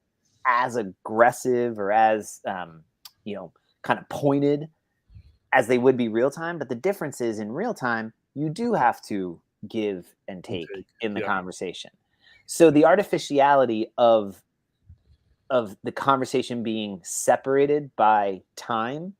as aggressive or as kind of pointed as they would be real time. But the difference is in real time, you do have to give and take in the conversation. So the artificiality of of the conversation being separated by time,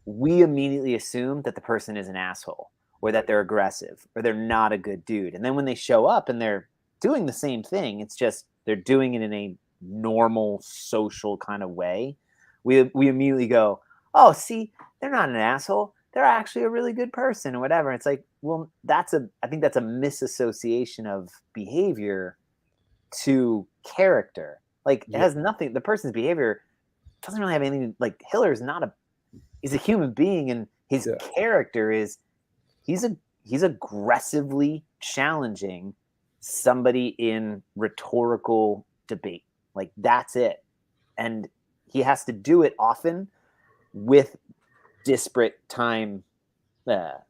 we immediately assume that the person is an asshole or that they're aggressive or they're not a good dude. And then when they show up and they're doing the same thing, it's just they're doing it in a normal social kind of way. We immediately go, oh, see, they're not an asshole. They're actually a really good person or whatever. It's like, well, I think that's a misassociation of behavior to character. Like it has nothing, the person's behavior doesn't really have anything. Like Hiller's he's a human being, and his character is he's aggressively challenging somebody in rhetorical debate. Like that's it. And he has to do it often with disparate time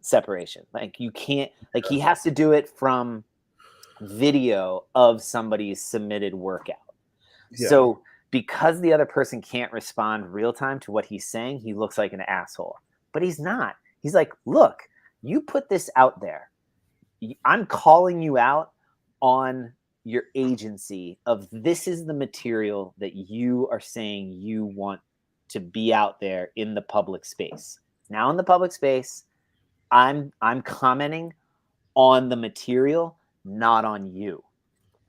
separation. Like you can't, like he has to do it from video of somebody's submitted workout. So because the other person can't respond real time to what he's saying, he looks like an asshole. But he's not. He's like, look, you put this out there. I'm calling you out on your agency of this is the material that you are saying you want to be out there in the public space. Now in the public space, I'm commenting on the material, not on you,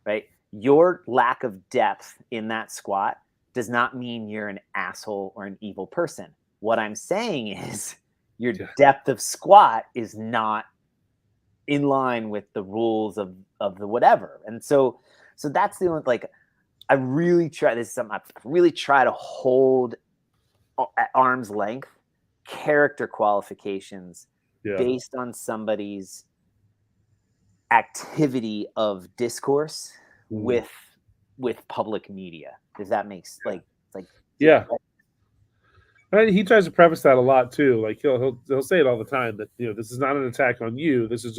right? Your lack of depth in that squat does not mean you're an asshole or an evil person. What I'm saying is your depth of squat is not in line with the rules of the whatever. And so that's the only, like, I really try, this is something I really try to hold at arm's length character qualifications based on somebody's activity of discourse with public media. Does that make like yeah? And he tries to preface that a lot too. Like he'll say it all the time that this is not an attack on you. This is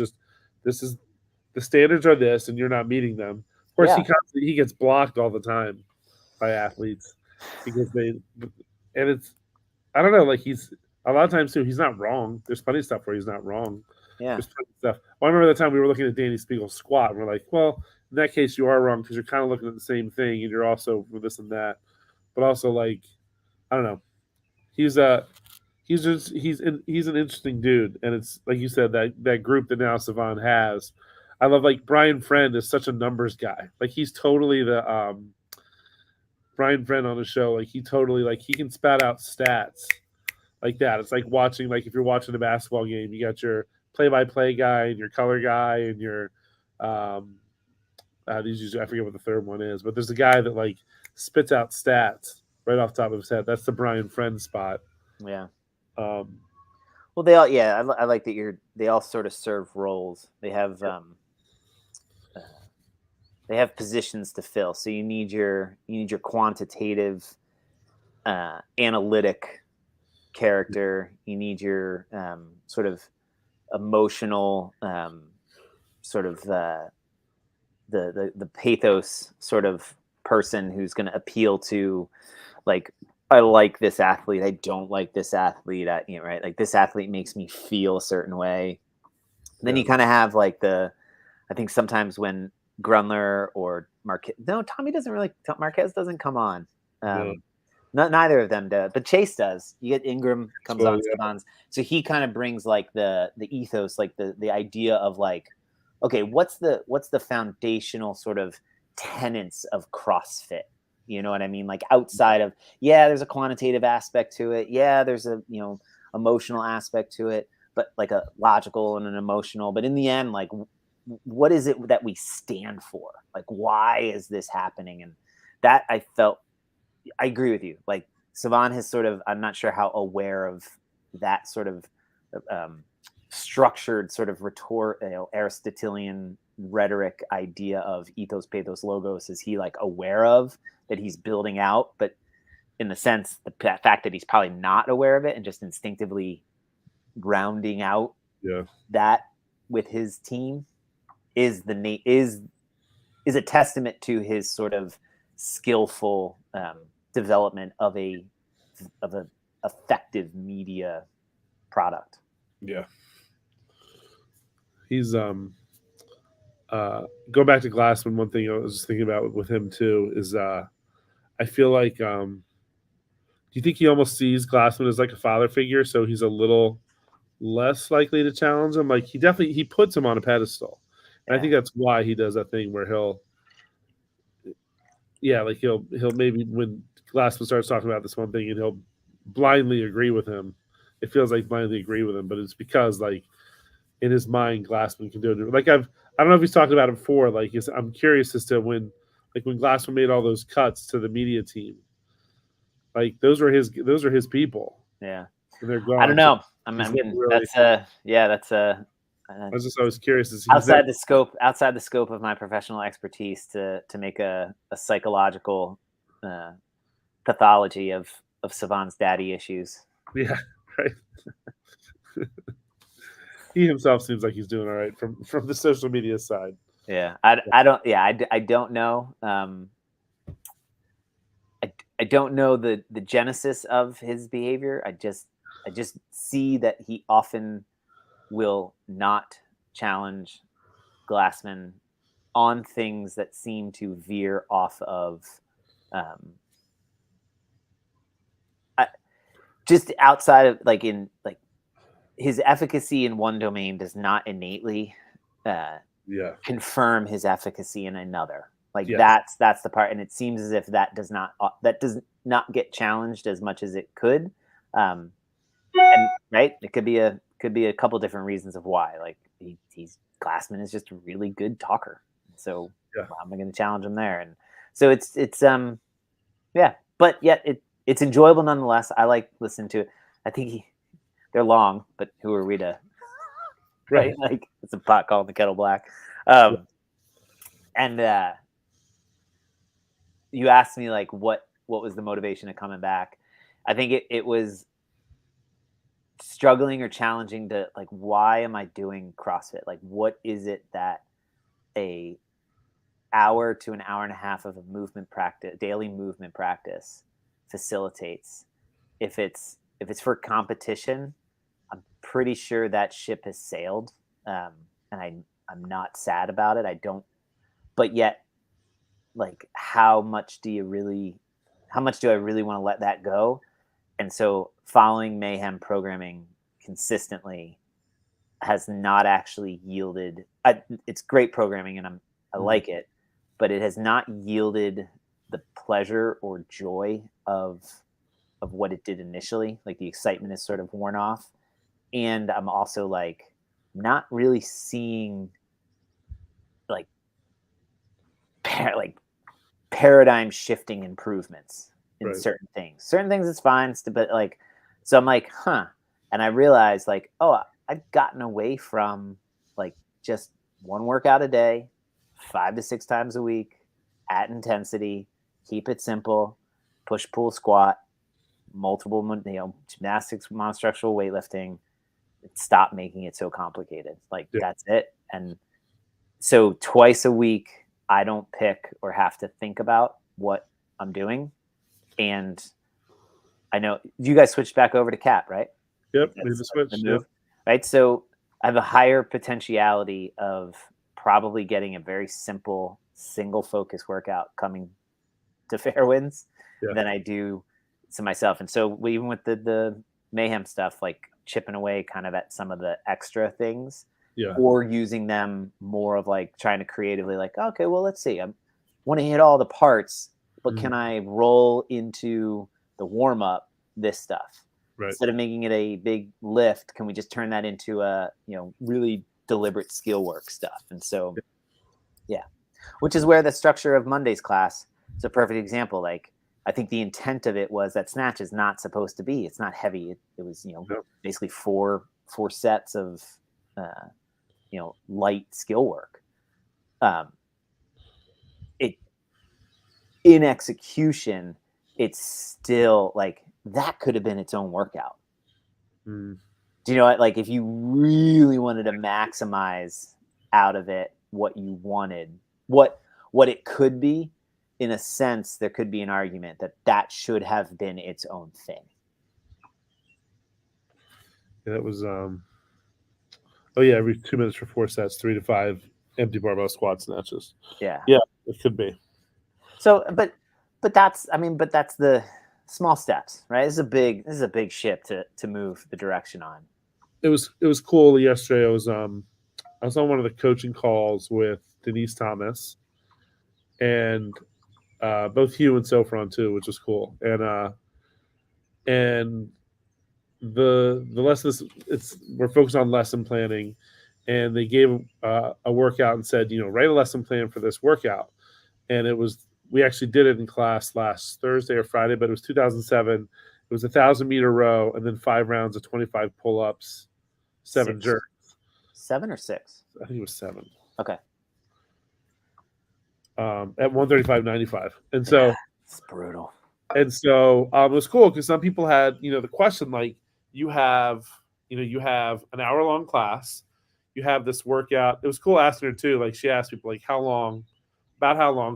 the standards are this, and you're not meeting them. Of course, he gets blocked all the time by athletes because it's I don't know. Like he's a lot of times too. He's not wrong. There's plenty of stuff where he's not wrong. Yeah. There's plenty of stuff. Well, I remember the time we were looking at Danny Spiegel's squat, and we're like, well, in that case, you are wrong because you're kind of looking at the same thing, and you're also this and that. But also, like, I don't know. He's an interesting dude, and it's like you said that group that now Savan has. I love like Brian Friend is such a numbers guy. Like he's totally the Brian Friend on the show. Like he totally he can spat out stats like that. It's like watching if you're watching a basketball game, you got your play-by-play guy and your color guy and your I forget what the third one is, but there's a guy that spits out stats right off the top of his head. That's the Brian Friend spot. Yeah. Well, they all I like that they all sort of serve roles. They have positions to fill. So you need your quantitative analytic character. You need your sort of emotional sort of the pathos sort of person who's going to appeal to I like this athlete. I don't like this athlete. Right? Like this athlete makes me feel a certain way. And then you kind of have I think sometimes when Grunler or Marquez, Tommy doesn't really. Marquez doesn't come on. Neither of them does, but Chase does. You get Ingram comes on Savans, so he kind of brings the ethos, the idea of okay, what's the foundational sort of tenets of CrossFit? You know what I mean? Like outside of there's a quantitative aspect to it. Yeah, there's a emotional aspect to it, but a logical and an emotional. But in the end, what is it that we stand for? Why is this happening? And that I agree with you. Savan has sort of, I'm not sure how aware of that sort of structured sort of Aristotelian rhetoric idea of ethos, pathos, logos. Is he aware of that he's building out? But in the sense, the fact that he's probably not aware of it and just instinctively rounding out that with his team is a testament to his sort of skillful development of a effective media product. Yeah. He's go back to Glassman. One thing I was thinking about with him too is I I feel like do you think he almost sees Glassman as like a father figure, so he's a little less likely to challenge him? Like he puts him on a pedestal. And I think that's why he does that thing where he'll maybe when Glassman starts talking about this one thing and he'll blindly agree with him. It feels like blindly agree with him, but it's because like in his mind, Glassman can do it. Like I don't know if he's talked about it before. Like I'm curious as to when Glassman made all those cuts to the media team. Like those are his people. Yeah, and they're gone. I don't know. So I was just always curious. Outside the scope of my professional expertise to make a psychological pathology of Savan's daddy issues. Yeah, right. He himself seems like he's doing all right from the social media side. Yeah, I don't know. I don't know the genesis of his behavior. I just see that he often will not challenge Glassman on things that seem to veer off of just outside of his efficacy in one domain does not innately confirm his efficacy in another. That's the part, and it seems as if that does not get challenged as much as it could. And right, it could be a couple different reasons of why. Like Glassman is just a really good talker, so how am I going to challenge him there? And so it's but yet it's enjoyable nonetheless. I like listening to it. I think they're long, but who are we to right? Like it's a pot calling the kettle black. And you asked me like what was the motivation of coming back. I think it was struggling or challenging to like, why am I doing CrossFit? Like, what is it that a hour to an hour and a half of a daily movement practice facilitates? If it's for competition, I'm pretty sure that ship has sailed. And I'm not sad about it. I don't, but yet like, how much do I really want to let that go? And so following Mayhem programming consistently has not actually yielded. It's great programming and I like it, but it has not yielded the pleasure or joy of what it did initially. Like the excitement is sort of worn off. And I'm also like not really seeing like paradigm shifting improvements in certain things. Certain things it's fine, but like, so I'm like, and I realized like, oh, I've gotten away from like just one workout a day, 5 to 6 times a week at intensity, keep it simple, push, pull, squat, multiple, gymnastics, monostructural weightlifting. Stop making it so complicated. Like that's it. And so twice a week, I don't pick or have to think about what I'm doing. And I know you guys switched back over to CAP, right? Yep, we switched. Yep. Right. So I have a higher potentiality of probably getting a very simple single focus workout coming to Fairwinds than I do to myself. And so even with the Mayhem stuff, like chipping away kind of at some of the extra things, or using them more of like trying to creatively like, okay, well, let's see. I want to hit all the parts, but can I roll into the warm up this stuff? Right. Instead of making it a big lift, can we just turn that into a, really deliberate skill work stuff? And so, which is where the structure of Monday's class is a perfect example. Like, I think the intent of it was that snatch is not supposed to be, it's not heavy. It was, basically four sets of, light skill work. In execution, it's still like that could have been its own workout. Do you know what? Like if you really wanted to maximize out of it what you wanted, what it could be, in a sense, there could be an argument that should have been its own thing. Yeah, that was every 2 minutes for 4 sets, 3 to 5 empty barbell squat snatches. Yeah, it could be. So, but but that's the small steps, right? This is a big ship to move the direction on. It was cool yesterday. I was on one of the coaching calls with Denise Thomas and both Hugh and Sofron too, which was cool. And the lesson we're focused on lesson planning, and they gave a workout and said, write a lesson plan for this workout. And we actually did it in class last Thursday or Friday, but it was 2007. It was 1,000-meter row and then 5 rounds of 25 pull-ups, 7 jerks. 7 or 6? I think it was 7. Okay. At 135.95. And so it's brutal. And so it was cool because some people had, the question like, you have an hour-long class, you have this workout. It was cool asking her too. Like she asked people like, how long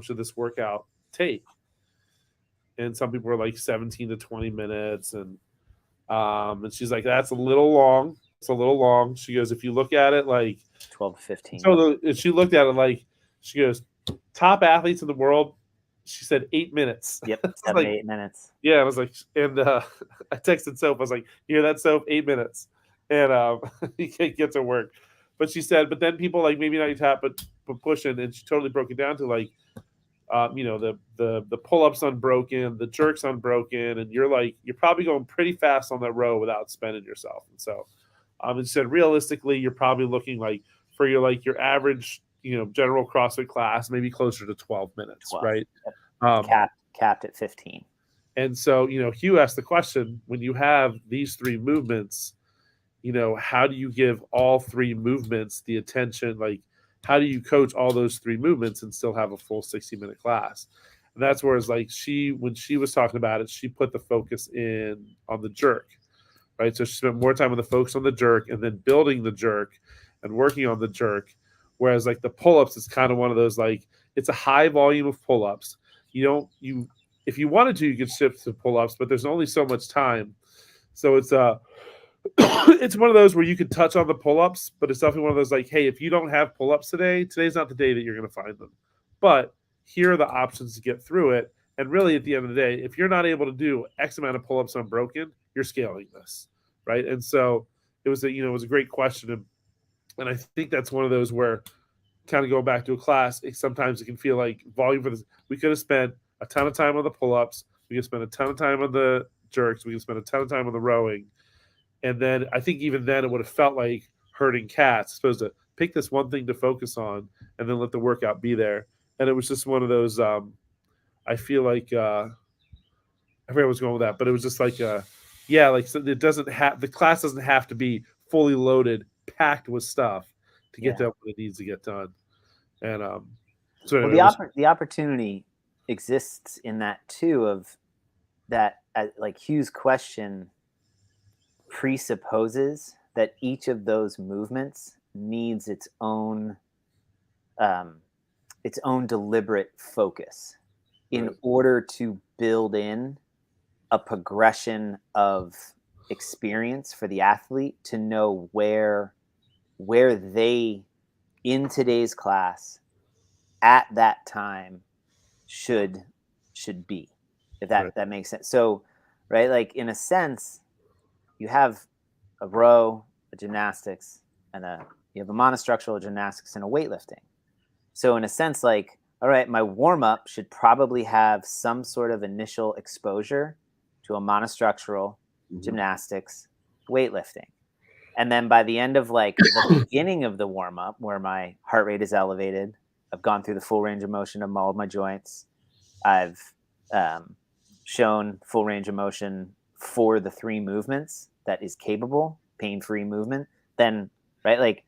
should this workout take? And some people were like 17 to 20 minutes. And she's like, that's a little long. It's a little long. She goes, if you look at it like 12 to 15. So she looked at it like, she goes, top athletes in the world, she said 8 minets. Yep, 7 to 8 minutes. Yeah, I was like, and I texted Soph. I was like, you hear that, Soph? 8 minutes. And you can't get to work. But she said, but then people like maybe not your top, but pushing. And she totally broke it down to like, the pull-ups unbroken, the jerks unbroken, and you're probably going pretty fast on that row without spending yourself. And so, and she said realistically, you're probably looking like for your average, general CrossFit class, maybe closer to 12 minutes, 12. Right? Capped at 15. And so, Hugh asked the question, when you have these 3 movements, how do you give all 3 movements the attention? Like, how do you coach all those 3 movements and still have a full 60-minute class? And that's where it's like when she was talking about it, she put the focus on the jerk, right? So she spent more time on the focus on the jerk and then building the jerk and working on the jerk. Whereas like the pull-ups is kind of one of those, like, it's a high volume of pull-ups. If you wanted to, you could shift to pull-ups, but there's only so much time. So it's it's one of those where you could touch on the pull-ups, but it's definitely one of those like, hey, if you don't have pull-ups today's not the day that you're going to find them. But here are the options to get through it. And really, at the end of the day, if you're not able to do X amount of pull-ups unbroken, you're scaling this, right? And so it was a great question. And I think that's one of those where, kind of going back to a class, sometimes it can feel like volume for this. We could have spent a ton of time on the pull-ups. We could spend a ton of time on the jerks. We could spend a ton of time on the rowing. And then I think even then it would have felt like herding cats, supposed to pick this one thing to focus on and then let the workout be there. And it was just one of those, I feel like, I forget where I was going with that, but it was just like, so it doesn't have, the class doesn't have to be fully loaded, packed with stuff to get done what it needs to get done. And so anyway, the opportunity exists in that too, of that, like Hugh's question presupposes that each of those movements needs its own deliberate focus in order to build in a progression of experience for the athlete to know where they in today's class at that time should be, if that makes sense. So, right, like in a sense, you have a row, a gymnastics, and you have a monostructural gymnastics and a weightlifting. So in a sense, like, all right, my warm-up should probably have some sort of initial exposure to a monostructural gymnastics, weightlifting. And then by the end of like the beginning of the warm-up, where my heart rate is elevated, I've gone through the full range of motion of all of my joints. I've shown full range of motion for the 3 movements that is capable, pain-free movement. Then, right, like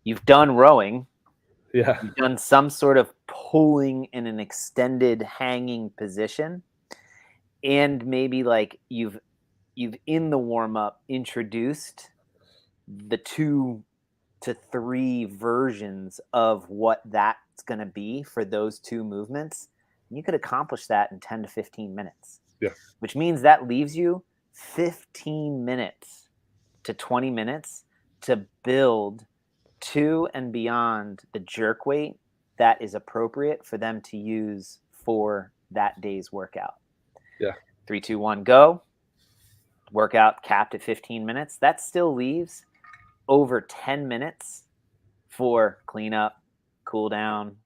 you've done rowing. Yeah. You've done some sort of pulling in an extended hanging position. And maybe like you've in the warm-up introduced the 2 to 3 versions of what that's going to be for those 2 movements. And you could accomplish that in 10 to 15 minutes. Yeah. Which means that leaves you 15 minutes to 20 minutes to build to and beyond the jerk weight that is appropriate for them to use for that day's workout. Yeah. 3, 2, 1, go. Workout capped at 15 minutes. That still leaves over 10 minutes for cleanup, cool down,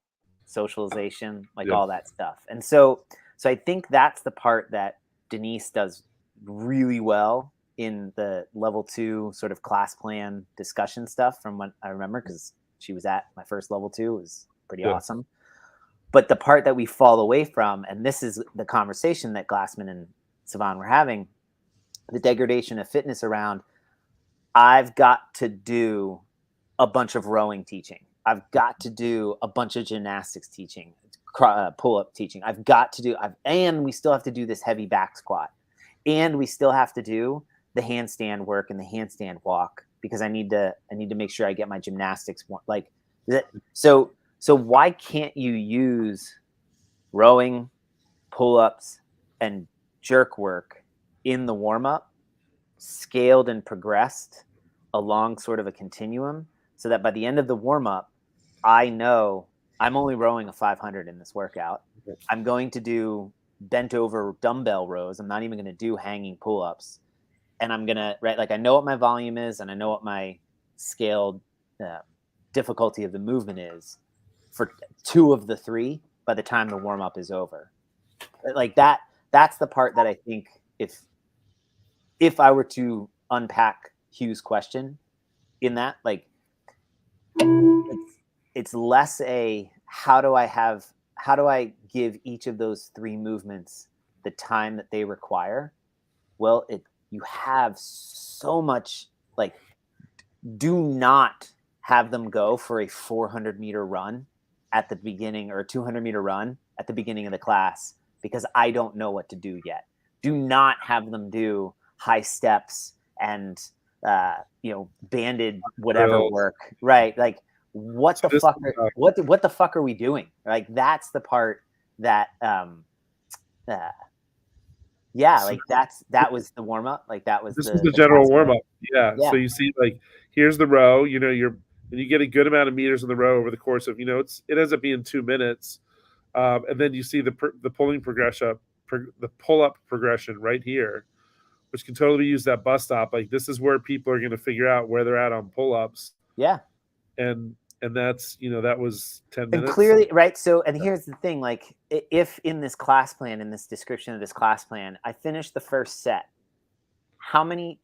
socialization, like all that stuff. And so I think that's the part that Denise does really well in the level 2 sort of class plan discussion stuff from what I remember, because she was at my first level 2. It was pretty awesome. But the part that we fall away from, and this is the conversation that Glassman and Savan were having, the degradation of fitness around, I've got to do a bunch of rowing teaching. I've got to do a bunch of gymnastics teaching, pull-up teaching. I've got to do, and we still have to do this heavy back squat. And we still have to do the handstand work and the handstand walk, because I need to make sure I get my gymnastics like that. So why can't you use rowing, pull-ups, and jerk work in the warm-up, scaled and progressed along sort of a continuum, so that by the end of the warm-up, I know I'm only rowing a 500 in this workout. I'm going to do bent over dumbbell rows. I'm not even going to do hanging pull-ups. And I'm going to, right, like I know what my volume is and I know what my scaled difficulty of the movement is for 2 of the 3 by the time the warm-up is over. Like that's the part that I think if I were to unpack Hugh's question in that, like it's less a how do I give each of those 3 movements the time that they require? Well, you have so much, like, do not have them go for a 400-meter run at the beginning or a 200-meter run at the beginning of the class, because I don't know what to do yet. Do not have them do high steps and banded whatever work, right? Like, what the fuck are we doing? Like, that's the part that like that was the warm up. Like that was this was the general warm up. Yeah. Yeah. So you see, like, here's the row. You get a good amount of meters in the row over the course of, it ends up being 2 minutes, and then you see the pulling progression, the pull up progression right here, which can totally use that bus stop. Like, this is where people are going to figure out where they're at on pull ups. Yeah. And that's, that was 10 minutes. And clearly, right. So, and here's the thing, like, if in this class plan, in this description of this class plan, I finished the first set, how many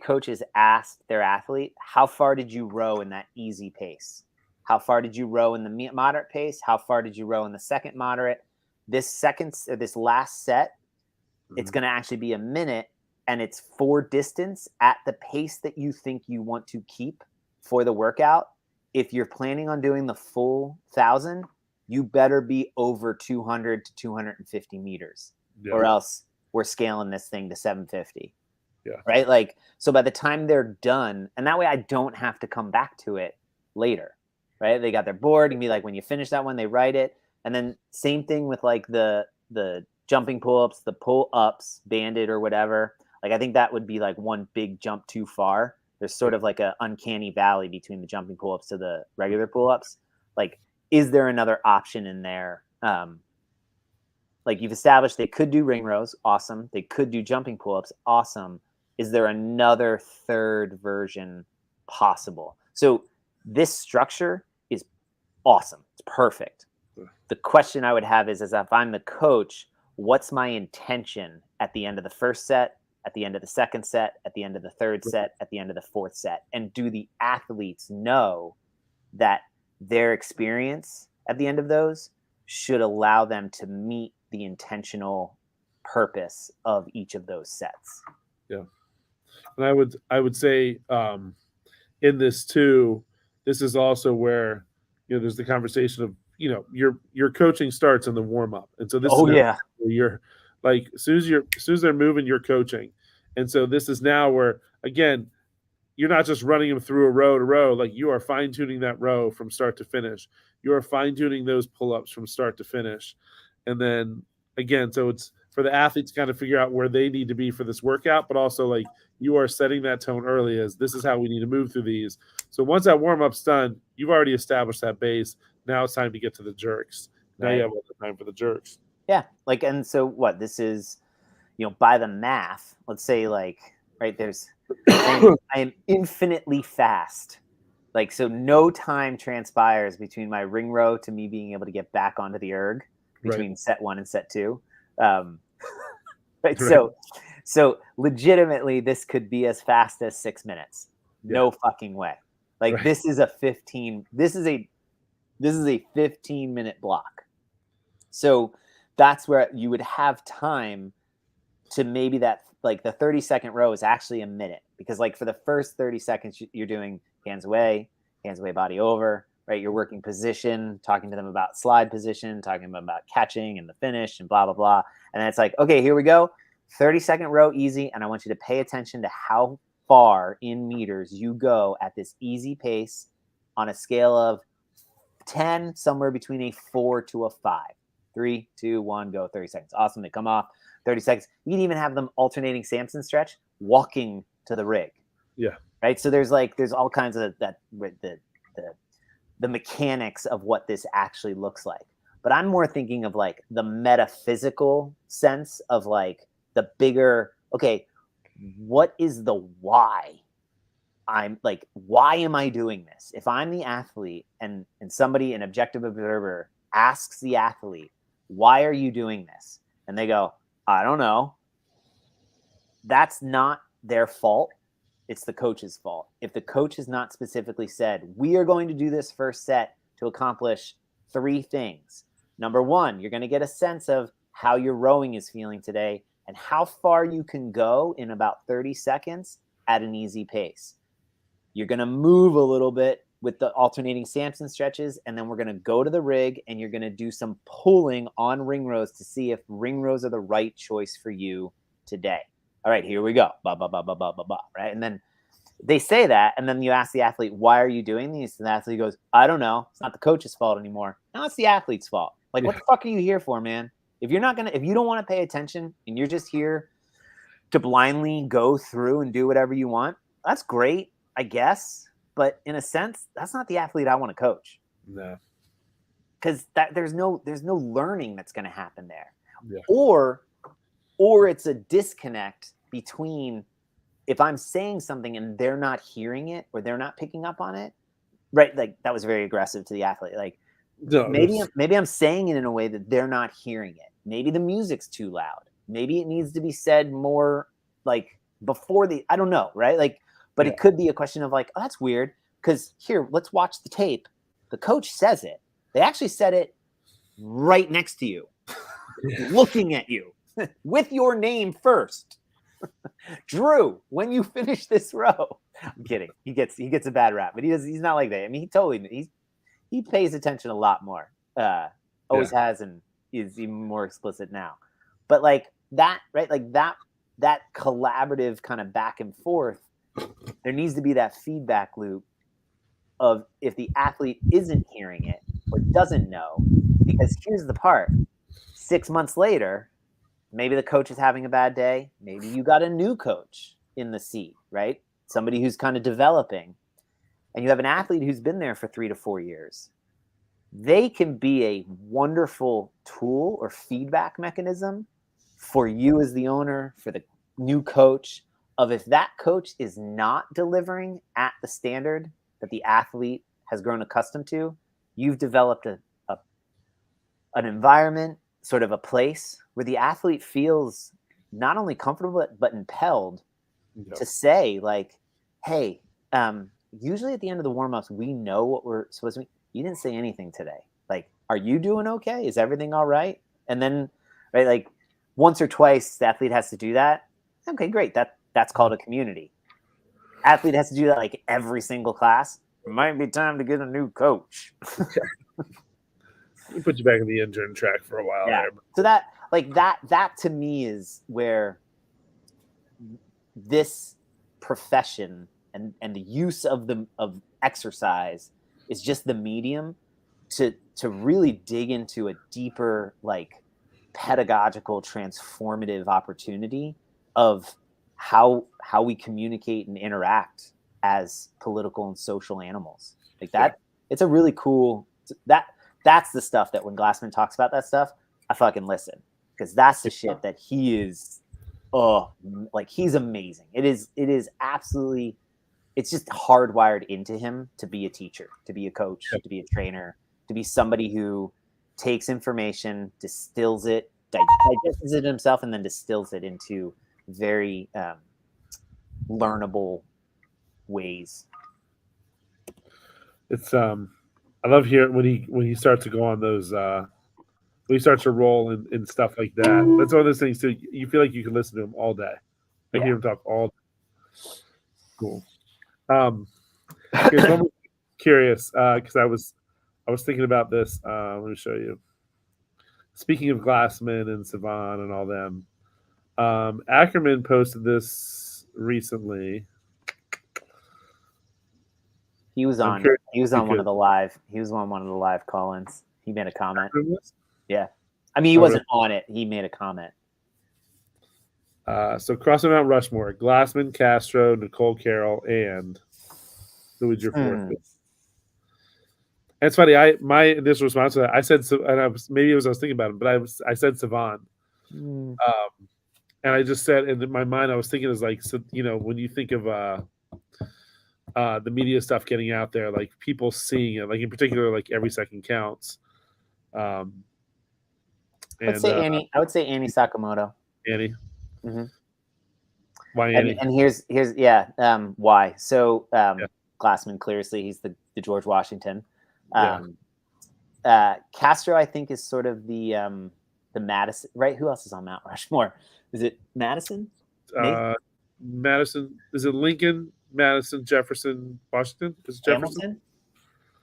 coaches asked their athlete, how far did you row in that easy pace? How far did you row in the moderate pace? How far did you row in the second moderate? This last set, it's going to actually be a minute, and it's for distance at the pace that you think you want to keep for the workout. If you're planning on doing the full 1,000, you better be over 200 to 250 meters, or else we're scaling this thing to 750. Yeah. Right. Like, so by the time they're done, and that way I don't have to come back to it later. Right. They got their board and be like, when you finish that one, they write it. And then same thing with like the jumping pull-ups, the pull-ups, banded or whatever. Like, I think that would be like one big jump too far. There's sort of like an uncanny valley between the jumping pull-ups to the regular pull-ups. Like, is there another option in there? Like, you've established they could do ring rows. Awesome. They could do jumping pull-ups. Awesome. Is there another third version possible? So this structure is awesome. It's perfect. The question I would have is if I'm the coach, what's my intention at the end of the first set, at the end of the second set, at the end of the third set, at the end of the fourth set? And do the athletes know that their experience at the end of those should allow them to meet the intentional purpose of each of those sets? Yeah. And I would say in this too, this is also where, there's the conversation of, your coaching starts in the warm up. And so this is where you're like, as soon as they're moving, you're coaching. And so this is now where, again, you're not just running them through a row to row, like you are fine tuning that row from start to finish. You are fine tuning those pull-ups from start to finish. And then again, so it's for the athletes to kind of figure out where they need to be for this workout, but also like you are setting that tone early as this is how we need to move through these. So once that warm-up's done, you've already established that base. Now it's time to get to the jerks. Now you have all the time for the jerks. Yeah. Like, and so what this is, by the math, let's say like, right, I am infinitely fast. Like, so no time transpires between my ring row to me being able to get back onto the erg between set 1 and set 2. Right. So legitimately, this could be as fast as 6 minutes. No fucking way. Like this is a 15-minute block. So that's where you would have time to maybe that, like the 30-second row is actually a minute, because like for the first 30 seconds, you're doing hands away, body over, right? You're working position, talking to them about slide position, talking about catching and the finish and blah, blah, blah. And then it's like, okay, here we go. 30-second row, easy. And I want you to pay attention to how far in meters you go at this easy pace on a scale of 10, somewhere between a 4 to a 5. 3, 2, 1, go. 30 seconds. Awesome. They come off. 30 seconds. You can even have them alternating Samson stretch, walking to the rig. Yeah. Right. So there's all kinds of the mechanics of what this actually looks like. But I'm more thinking of like the metaphysical sense of like the bigger, okay, what is the why? I'm like, why am I doing this? If I'm the athlete and somebody, an objective observer, asks the athlete, why are you doing this? And they go, I don't know. That's not their fault. It's the coach's fault. If the coach has not specifically said, we are going to do this first set to accomplish 3 things. Number 1, you're going to get a sense of how your rowing is feeling today and how far you can go in about 30 seconds at an easy pace. You're going to move a little bit with the alternating Samson stretches, and then we're going to go to the rig and you're going to do some pulling on ring rows to see if ring rows are the right choice for you today. All right, here we go. Blah, blah, blah, blah, blah, blah, blah, right? And then they say that, and then you ask the athlete, why are you doing these? And the athlete goes, I don't know. It's not the coach's fault anymore. Now it's the athlete's fault. Like, what the fuck are you here for, man? If you don't want to pay attention and you're just here to blindly go through and do whatever you want, that's great, I guess. But in a sense, that's not the athlete I want to coach. No. Because there's no learning that's going to happen there. Yeah. Or it's a disconnect between if I'm saying something and they're not hearing it or they're not picking up on it, right? Like that was very aggressive to the athlete. Like maybe I'm saying it in a way that they're not hearing it. Maybe the music's too loud. Maybe it needs to be said more like before I don't know, right? Like, but it could be a question of like, oh, that's weird. Because here, let's watch the tape. The coach says it. They actually said it right next to you, looking at you with your name first. Drew, when you finish this row, I'm kidding. He gets a bad rap, but he's not like that. I mean, he pays attention a lot more. Always has, and is even more explicit now. But like that, right? Like that collaborative kind of back and forth. There needs to be that feedback loop of if the athlete isn't hearing it or doesn't know, because here's the part. 6 months later, maybe the coach is having a bad day. Maybe you got a new coach in the seat, right? Somebody who's kind of developing, and you have an athlete who's been there for 3 to 4 years. They can be a wonderful tool or feedback mechanism for you as the owner, for the new coach, of if that coach is not delivering at the standard that the athlete has grown accustomed to, you've developed an environment, sort of a place where the athlete feels not only comfortable, but impelled to say like, hey, usually at the end of the warm-ups, we know what we're supposed to be. You didn't say anything today. Like, are you doing okay? Is everything all right? And then, right, like once or twice the athlete has to do that. Okay, great. That's called a community. Athlete has to do that like every single class. It might be time to get a new coach. We put you back in the intern track for a while. Yeah. So that to me is where this profession and the use of exercise is just the medium to really dig into a deeper like pedagogical transformative opportunity of how we communicate and interact as political and social animals. Like that, it's a really cool that's the stuff that when Glassman talks about that stuff, I fucking listen, because that's the shit that he is. Oh, like he's amazing. It is absolutely. It's just hardwired into him to be a teacher, to be a coach, to be a trainer, to be somebody who takes information, distills it, digests it himself, and then distills it into very learnable ways. It's I love hearing when he starts to go on those when he starts to roll and stuff like that. That's one of those things too. You feel like you can listen to him all day. I hear him talk all day. Cool. Here's one more curious because I was thinking about this. Let me show you. Speaking of Glassman and Savan and all them, Ackerman posted this recently. He was on. He was on one of the live. He was on one of the live call-ins. He made a comment. Yeah, I mean, he wasn't on it. He made a comment. So crossing Mount Rushmore: Glassman, Castro, Nicole Carroll, and who was your fourth? And it's funny. My initial response to that, I said, and I was thinking about it, but I said Savan. And I just said, and in my mind, I was thinking is like, so, you know, when you think of the media stuff getting out there, like people seeing it, like in particular, like Every Second Counts. I would say Annie Sakamoto. Annie. Mm-hmm. Why Annie? And here's why. So Glassman, clearly he's the George Washington. Castro, I think, is sort of the Madison, right? Who else is on Mount Rushmore? Is it Madison? Madison. Is it Lincoln, Madison, Jefferson, Washington? Is it Jefferson? Hamilton?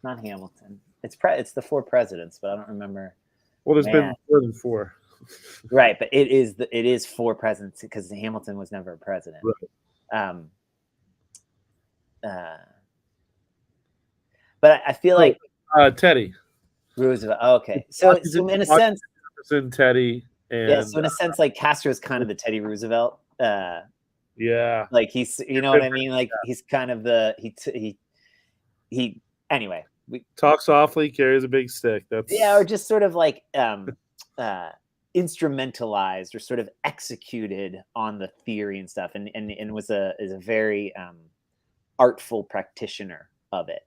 Not Hamilton. It's the 4 presidents, but I don't remember. Well, there's been more than 4. Right, but it is 4 presidents because Hamilton was never a president. Right. But I feel like Teddy Roosevelt. Oh, okay, so in a sense, Teddy, and so in a sense, like Castro is kind of the Teddy Roosevelt. Like he's, you know what I mean? Like he's kind of the he. Anyway, we talk softly, carries a big stick. That's or just sort of like instrumentalized or sort of executed on the theory and stuff, and is a very artful practitioner of it.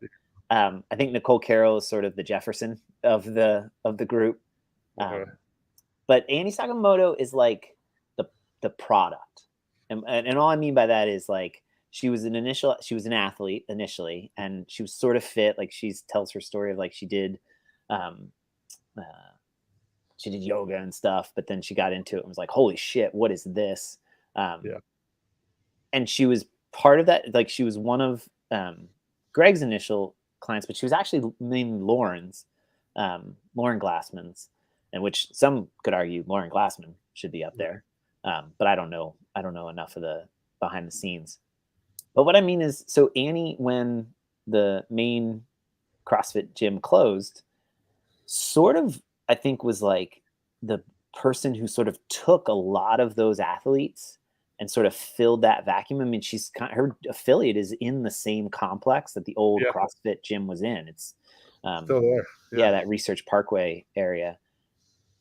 I think Nicole Carroll is sort of the Jefferson of the group, but Annie Sakamoto is like the product, and all I mean by that is like she was an athlete initially, and she was sort of fit. Like she tells her story of like she did yoga and stuff, but then she got into it and was like, holy shit, what is this? And she was part of that. Like she was one of Greg's initial clients, but she was actually mainly Lauren Glassman's, and which some could argue Lauren Glassman should be up there. But I don't know enough of the behind the scenes. But what I mean is, so Annie, when the main CrossFit gym closed, sort of, I think, was like the person who sort of took a lot of those athletes and sort of filled that vacuum. I mean, her affiliate is in the same complex that the old CrossFit gym was in. It's still there. That Research Parkway area.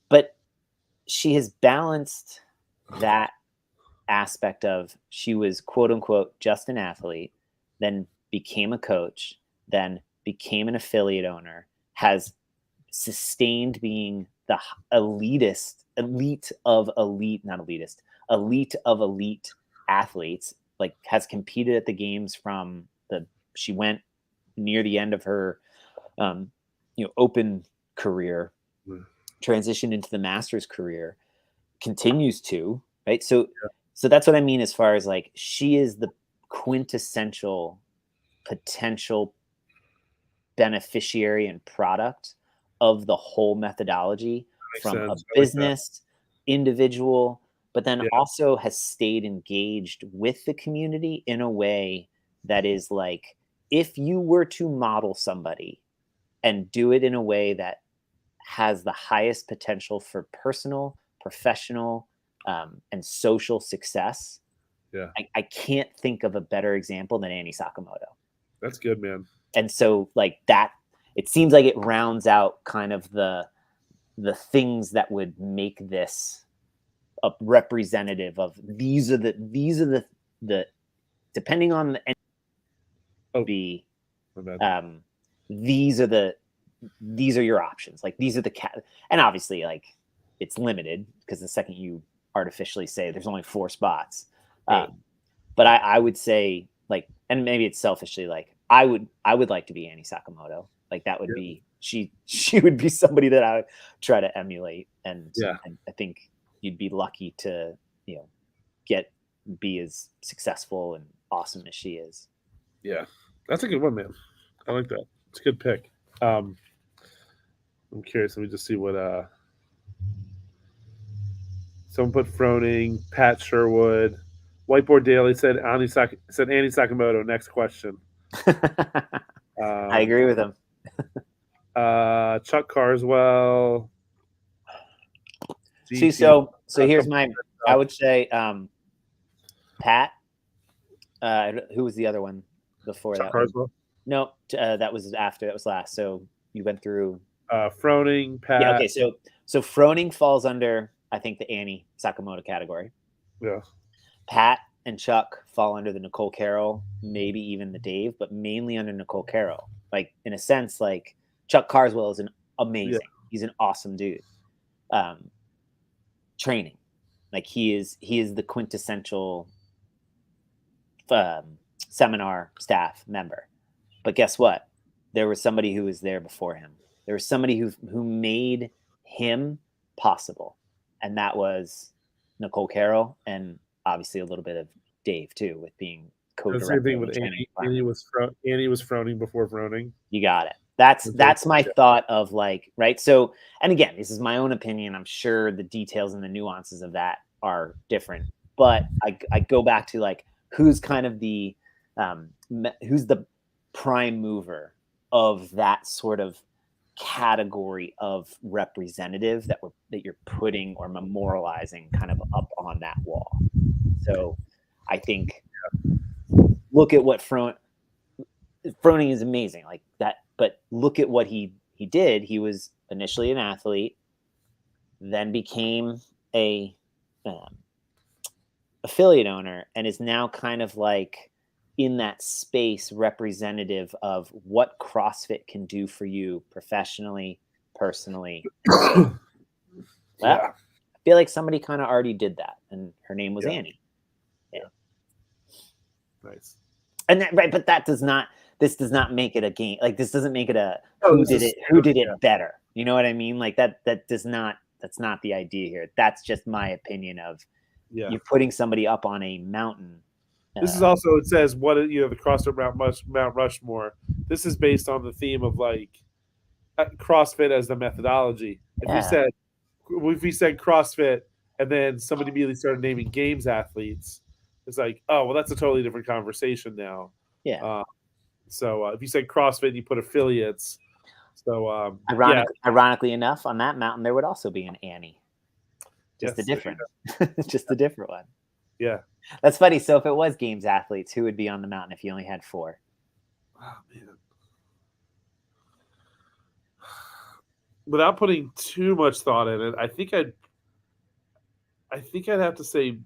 But she has balanced that aspect of, she was quote unquote just an athlete, then became a coach, then became an affiliate owner, has sustained being the elite of elite athletes, like has competed at the games she went near the end of her open career, transitioned into the master's career, continues to, right? So that's what I mean as far as like, she is the quintessential potential beneficiary and product of the whole methodology from a business, individual, but then also has stayed engaged with the community in a way that is like, if you were to model somebody and do it in a way that has the highest potential for personal, professional, and social success, I can't think of a better example than Annie Sakamoto. That's good, man. And so like that, it seems like it rounds out kind of the things that would make this a representative of these are the depending on the be these are your options. Like these are the and obviously like it's limited because the second you artificially say there's only 4 spots. Right. But I would say like, and maybe it's selfishly like I would like to be Annie Sakamoto. Like that would be she would be somebody that I would try to emulate, and I think you'd be lucky to be as successful and awesome as she is. Yeah, that's a good one, man. I like that. It's a good pick. I'm curious. Let me just see what someone put. Froning, Pat Sherwood, Whiteboard Daily said Annie Sakamoto. Next question. I agree with him. Chuck Carswell. See, so here's I would say Pat. Who was the other one before Chuck that? Carswell? No, that was after. That was last. So you went through Froning, Pat. Yeah, okay, so Froning falls under, I think, the Annie Sakamoto category. Yeah. Pat and Chuck fall under the Nicole Carroll, maybe even the Dave, but mainly under Nicole Carroll. Like in a sense, like Chuck Carswell is an amazing. Yeah. He's an awesome dude. Training, like he is the quintessential seminar staff member. But guess what? There was somebody who was there before him. There was somebody who made him possible, and that was Nicole Carroll, and obviously a little bit of Dave too, with being co-director. The same thing with Annie. Annie was Froning before Froning. You got it. That's my thought of like, right. So, and again, this is my own opinion. I'm sure the details and the nuances of that are different, but I go back to like, who's kind of the who's the prime mover of that sort of category of representative that you're putting or memorializing kind of up on that wall. So I think look at what Froning is amazing like that, but look at what he did. He was initially an athlete, then became a affiliate owner, and is now kind of like in that space representative of what CrossFit can do for you professionally, personally. Well, I feel like somebody kind of already did that, and her name was Annie. Yeah. Nice. And that, right, but this does not make it a game. Like this doesn't make it a who did it better. You know what I mean? Like that's not the idea here. That's just my opinion of you're putting somebody up on a mountain. This is also, it says the CrossFit Mount Rushmore. This is based on the theme of like CrossFit as the methodology. If we said CrossFit and then somebody immediately started naming games athletes, it's like, oh well, that's a totally different conversation now. Yeah. So if you said CrossFit, you put affiliates. So ironically enough, on that mountain there would also be an Annie. Just a different one. Yeah. That's funny. So if it was games athletes, who would be on the mountain if you only had 4? Oh, man. Without putting too much thought in it, I think I'd have to say,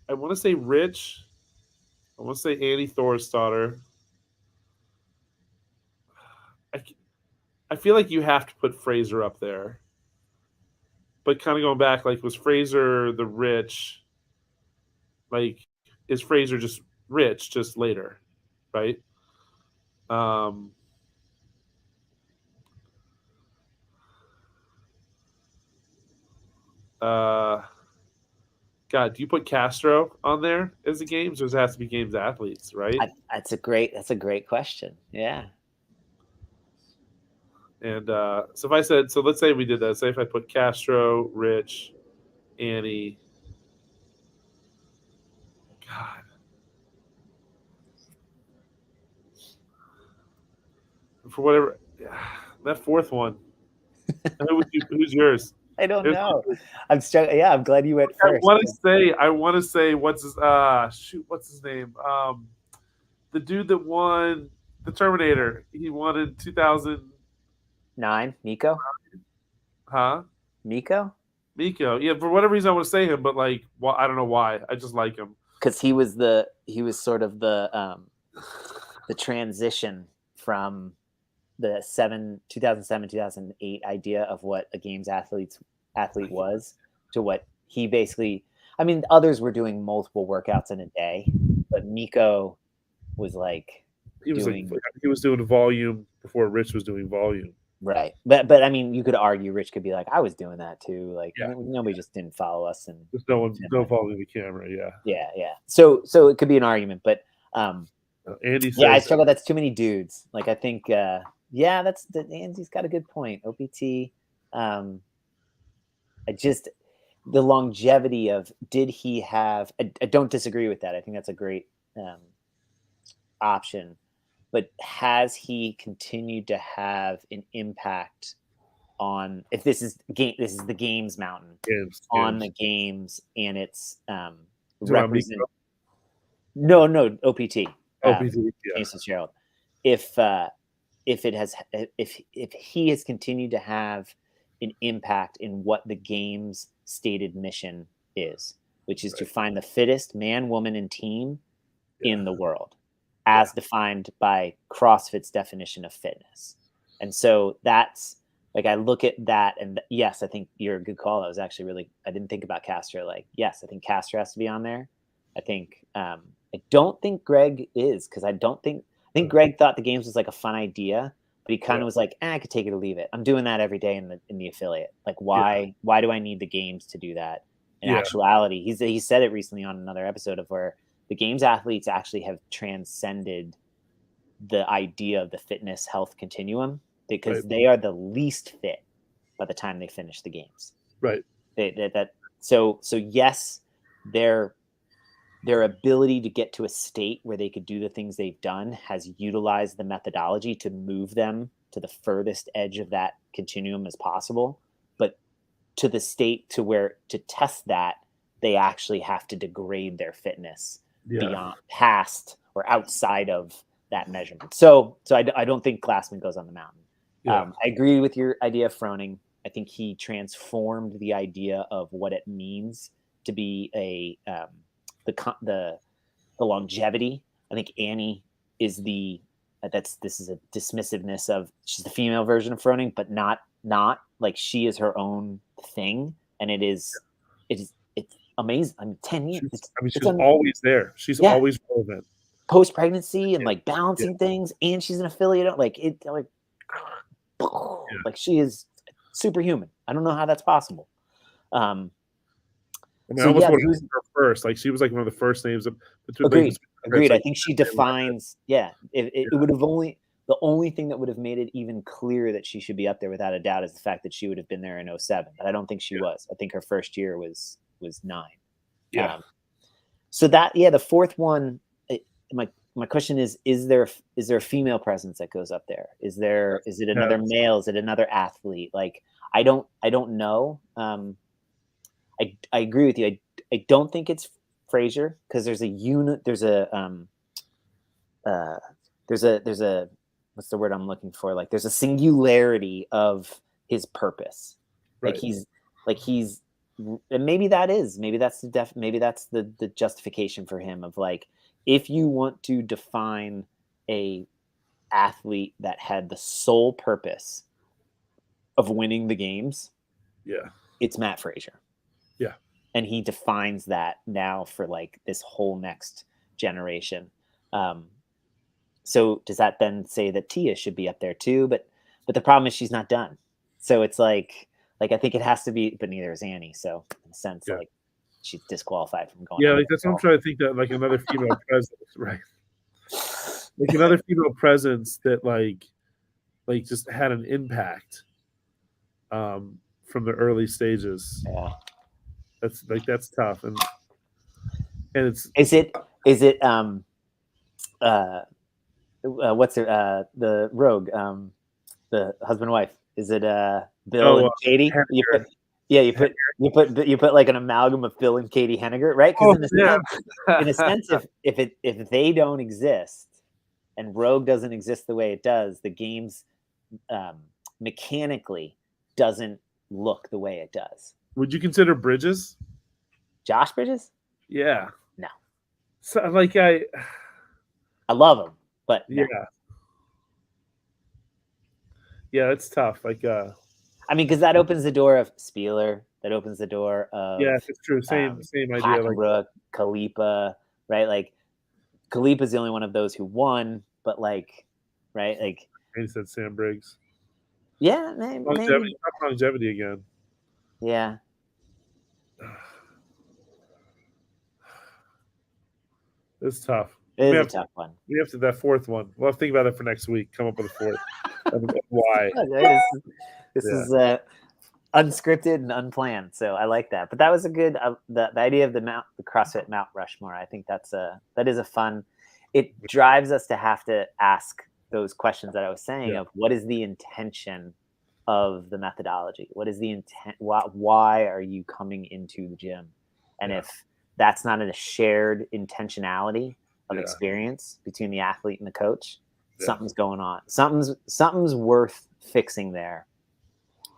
I want to say Rich. I want to say Annie Thorisdottir. I feel like you have to put Fraser up there. But kind of going back, like, was Fraser the rich? Like, is Fraser just rich just later, right? God, do you put Castro on there as the games, or does it have to be games athletes, right? That's a great question. Yeah. And so let's say we did that. Say if I put Castro, Rich, Annie. God. For whatever, that fourth one. Who's yours? I don't know. I'm struggling. Yeah, I'm glad you went first. I want to say what's his name? The dude that won the Terminator. He won in 2000. 9, Miko. Huh? Miko. Yeah, for whatever reason I want to say him, but like, well, I don't know why. I just like him because he was sort of the transition from the 2007 2008 idea of what a games athlete was to what he basically. I mean, others were doing multiple workouts in a day, but Miko was like he was doing volume before Rich was doing volume. Right, but I mean, you could argue Rich could be like, I was doing that too. Like, yeah. Nobody just didn't follow us, and just no following the camera. Yeah. So it could be an argument, but Andy says, I struggle. That's too many dudes. Like, I think, Andy's got a good point. OPT, the longevity of, did he have? I don't disagree with that. I think that's a great option. But has he continued to have an impact on, if this is the games mountain, on the games and its represent? No, OPT. OPT, James Fitzgerald. If he has continued to have an impact in what the game's stated mission is, which is to find the fittest man, woman, and team in the world, as defined by CrossFit's definition of fitness. And so that's like, I look at that, and yes, I think you're a good call. I didn't think about Castro. Like, yes, I think Castro has to be on there. I think, I don't think Greg is, because I think Greg thought the games was like a fun idea, but he kind of was like, I could take it or leave it. I'm doing that every day in the affiliate. Like, why do I need the games to do that? In actuality, he said it recently on another episode of where the games athletes actually have transcended the idea of the fitness health continuum, because they are the least fit by the time they finish the games. Right. So yes, their ability to get to a state where they could do the things they've done has utilized the methodology to move them to the furthest edge of that continuum as possible. But to the state to where, to test that, they actually have to degrade their fitness beyond, past, or outside of that measurement. So I don't think Glassman goes on the mountain. I agree with your idea of Froning. I think he transformed the idea of what it means to be the longevity. I think Annie is this is a dismissiveness of, she's the female version of Froning, but not like, she is her own thing, and it's amazing. I mean, 10 years. She's always there. She's always relevant. Post pregnancy and like balancing things, and she's an affiliate. Like she is superhuman. I don't know how that's possible. I almost wanted to use her first. Like, she was like one of the first names. Agreed. I think she defines. It would have the only thing that would have made it even clearer that she should be up there, without a doubt, is the fact that she would have been there in 2007. But I don't think she was. I think her first year was 9. So that, the fourth one. My question is there a female presence that goes up there? Is it another male? Is it another athlete? Like, I don't know. I agree with you. I don't think it's Frazier, because there's a what's the word I'm looking for? Like, there's a singularity of his purpose. Right. Like he's and maybe that's the justification for him of, like, if you want to define a athlete that had the sole purpose of winning the games, it's Matt Frazier. And he defines that now for, like, this whole next generation. So does that then say that Tia should be up there too? But the problem is she's not done. So it's like I think it has to be, but neither is Annie. So in a sense, like, she's disqualified from going. Yeah, like, that's what I'm trying to think, that like another female presence, right? Like another female presence that like just had an impact from the early stages. Yeah. That's tough. And it's is it what's her the Rogue, the husband and wife, is it Bill and Katie? You put like an amalgam of Bill and Katie Henniger, right? Because in a sense, if they don't exist, and Rogue doesn't exist the way it does, the game's mechanically doesn't look the way it does. Would you consider Bridges? Josh Bridges? Yeah. No. So, like I love him, but yeah. no. Yeah, it's tough. Like I mean, because that opens the door of Spieler. That opens the door of yeah, it's true. Same idea. Like Hackenbrook, Khalipa, right? Like Khalipa's the only one of those who won, but like, right? Like he said, Sam Briggs. Yeah, maybe. Longevity again. Yeah. It's tough. It is a tough one. We have to that fourth one. We'll have to think about it for next week. Come up with a fourth. Why? This is unscripted and unplanned, so I like that. But that was a good the idea of the CrossFit Mount Rushmore. I think that is a fun. It drives us to have to ask those questions that I was saying of what is the intention of the methodology? What is the intent? Why are you coming into the gym? And if that's not a shared intentionality of experience between the athlete and the coach, something's going on. Something's worth fixing there.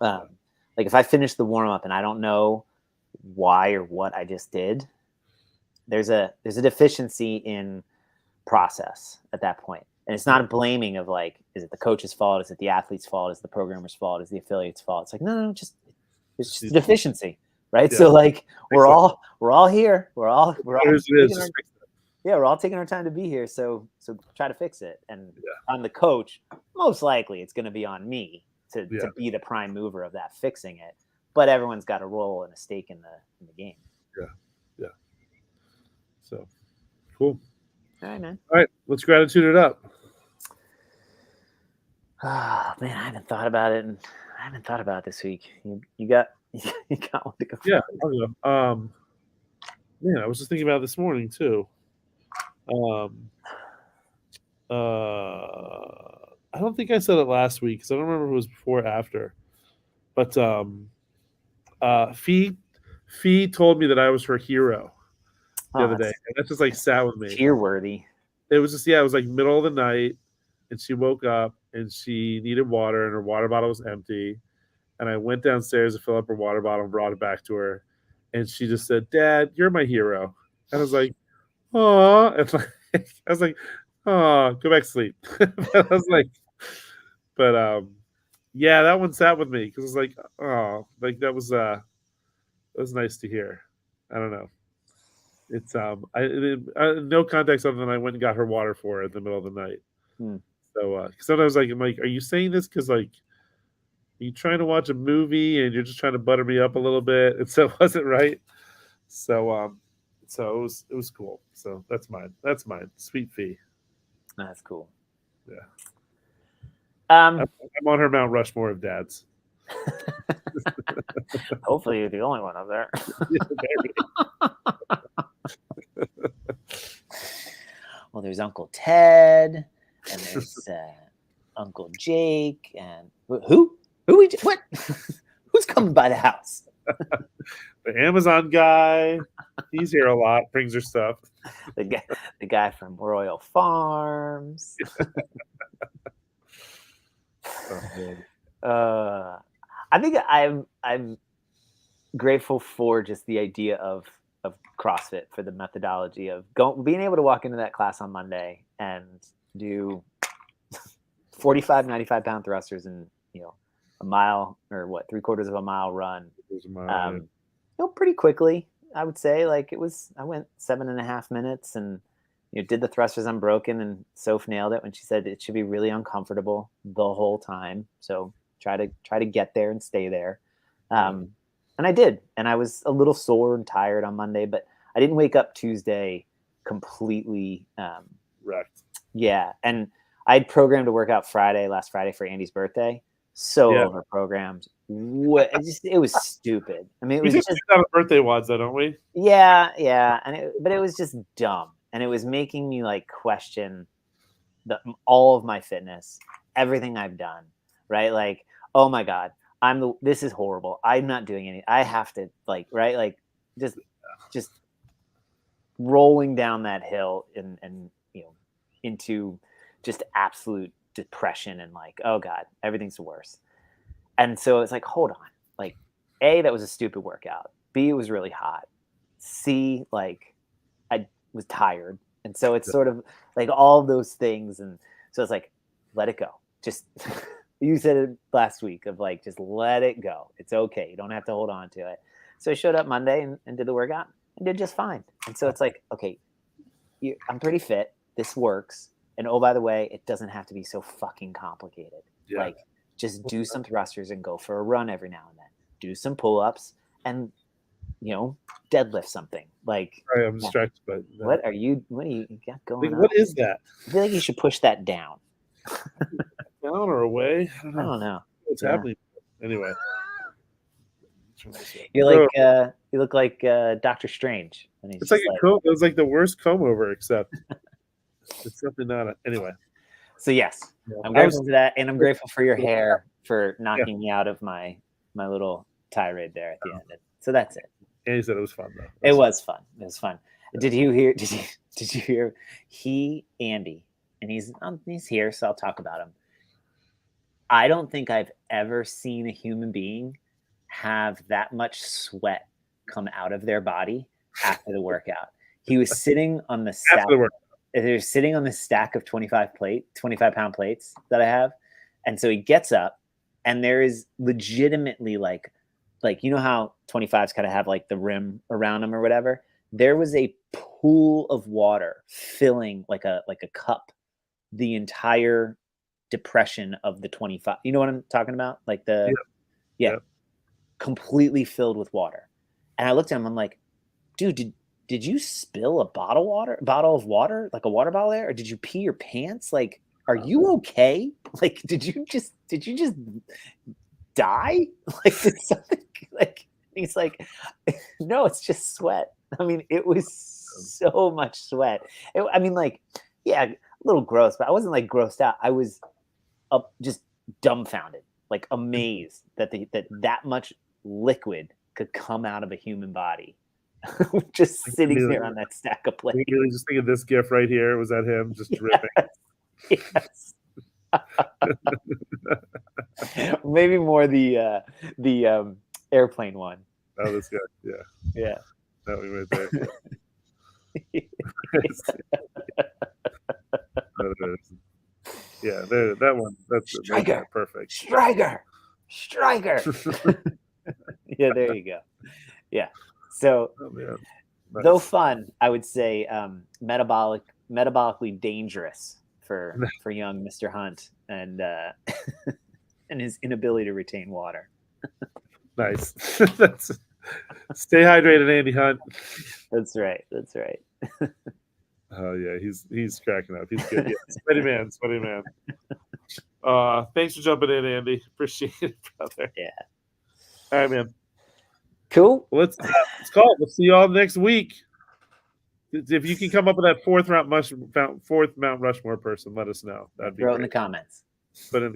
Like if I finish the warm up and I don't know why or what I just did, there's a deficiency in process at that point. And it's not a blaming of like, is it the coach's fault? Is it the athlete's fault? Is it the programmer's fault? Is it the affiliate's fault? It's like, no, it's just a deficiency, right? Yeah. So like we're all here. We're all taking our time to be here. So try to fix it. And on the coach, most likely it's going to be on me to be the prime mover of that fixing it. But everyone's got a role and a stake in the game. Yeah. So cool. All right, man. All right, let's gratitude it up. Oh man, I haven't thought about it, and I haven't thought about it this week. You got one to go. Yeah, I'll go. Man, I was just thinking about it this morning too. I don't think I said it last week because I don't remember if it was before or after. But Fee told me that I was her hero the other day, and that just like sat with me. Cheer-worthy. It was just it was like middle of the night, and she woke up and she needed water, and her water bottle was empty. And I went downstairs to fill up her water bottle and brought it back to her, and she just said, "Dad, you're my hero." And I was like, "Oh," and I was like, "Oh, go back to sleep." I was like, but yeah, that one sat with me because it was like, oh, like that was nice to hear. I don't know. It's no context other than I went and got her water for her in the middle of the night. So sometimes I'm like, are you saying this because like are you trying to watch a movie and you're just trying to butter me up a little bit? And so it wasn't right. So it was cool. So that's mine. Sweet Fee. That's cool. Yeah. I'm on her Mount Rushmore of dads. Hopefully you're the only one up there. Well, there's Uncle Ted, and there's Uncle Jake, and who? What? Who's coming by the house? The Amazon guy. He's here a lot. Brings her stuff. The guy from Royal Farms. I think I'm grateful for just the idea of CrossFit, for the methodology of being able to walk into that class on Monday and do 45, 95 pound thrusters and a mile or what 3/4 of a mile run. Pretty quickly, I would say. Like I went 7.5 minutes and did the thrusters unbroken, and Soph nailed it when she said it should be really uncomfortable the whole time. So try to get there and stay there. And I did. And I was a little sore and tired on Monday, but I didn't wake up Tuesday completely wrecked. Yeah. And I had programmed to work out last Friday for Andy's birthday. So overprogrammed. It was stupid. I mean, it was just birthday wads, though, don't we? Yeah. But it was just dumb. And it was making me like question all of my fitness, everything I've done, right? Like, oh my God, this is horrible. I'm not doing anything. I have to right? Like just rolling down that hill and into just absolute depression and like, oh God, everything's the worst. And so it's like, hold on. Like, A, that was a stupid workout. B, it was really hot. C, like, I was tired. And so it's sort of like all those things. And so it's like, let it go. Just, you said it last week of like, just let it go. It's okay. You don't have to hold on to it. So I showed up Monday and did the workout and did just fine. And so it's like, okay, I'm pretty fit. This works. And oh, by the way, it doesn't have to be so fucking complicated. Yeah. Like, just do some thrusters and go for a run every now and then. Do some pull-ups and, deadlift something. Like, sorry, I'm distracted, but what do you got going on? What is that? I feel like you should push that down. Down or away? I don't know. What's happening? Anyway. You're like you look like Doctor Strange. It's like a comb. It was like the worst comb over, except it's definitely not. Anyway. So yes, I'm grateful for that, and I'm grateful for your hair for knocking me out of my little tirade there at the end. So that's it. And he said it was fun though. It was fun. It was fun. Did you hear? Did you hear? Andy, and he's here, so I'll talk about him. I don't think I've ever seen a human being have that much sweat come out of their body after the workout. He was sitting on the stack. They're sitting on the stack of 25-pound plates that I have. And so he gets up and there is legitimately like, you know how 25s kind of have like the rim around them or whatever. There was a pool of water filling like a cup, the entire depression of the 25. You know what I'm talking about? Like completely filled with water. And I looked at him, I'm like, dude, did you spill a bottle of water, like a water bottle there? Or did you pee your pants? Like, are you okay? Like, did you just die? Like, did something like, he's like, no, it's just sweat. I mean, it was so much sweat. I mean, like, yeah, a little gross, but I wasn't like grossed out. I was just dumbfounded, like amazed that much liquid could come out of a human body. Just sitting there on that stack of plates. Really just think of this gif right here. Was that him just dripping? Yes. Maybe more the airplane one. Oh, this guy. Yeah. Yeah. That one right there. Yeah, that one. That's Striker. Perfect. Striker. Yeah, there you go. Yeah. So, nice. Though fun, I would say metabolically dangerous for young Mr. Hunt and and his inability to retain water. Nice. Stay hydrated, Andy Hunt. That's right. Oh yeah, he's cracking up. He's good. Yeah. Sweaty man. Thanks for jumping in, Andy. Appreciate it, brother. Yeah. All right, man. Cool. Well, let's call it. We'll see you all next week. If you can come up with that fourth Mount Rushmore person, let us know. That'd be great. In the comments. Put in the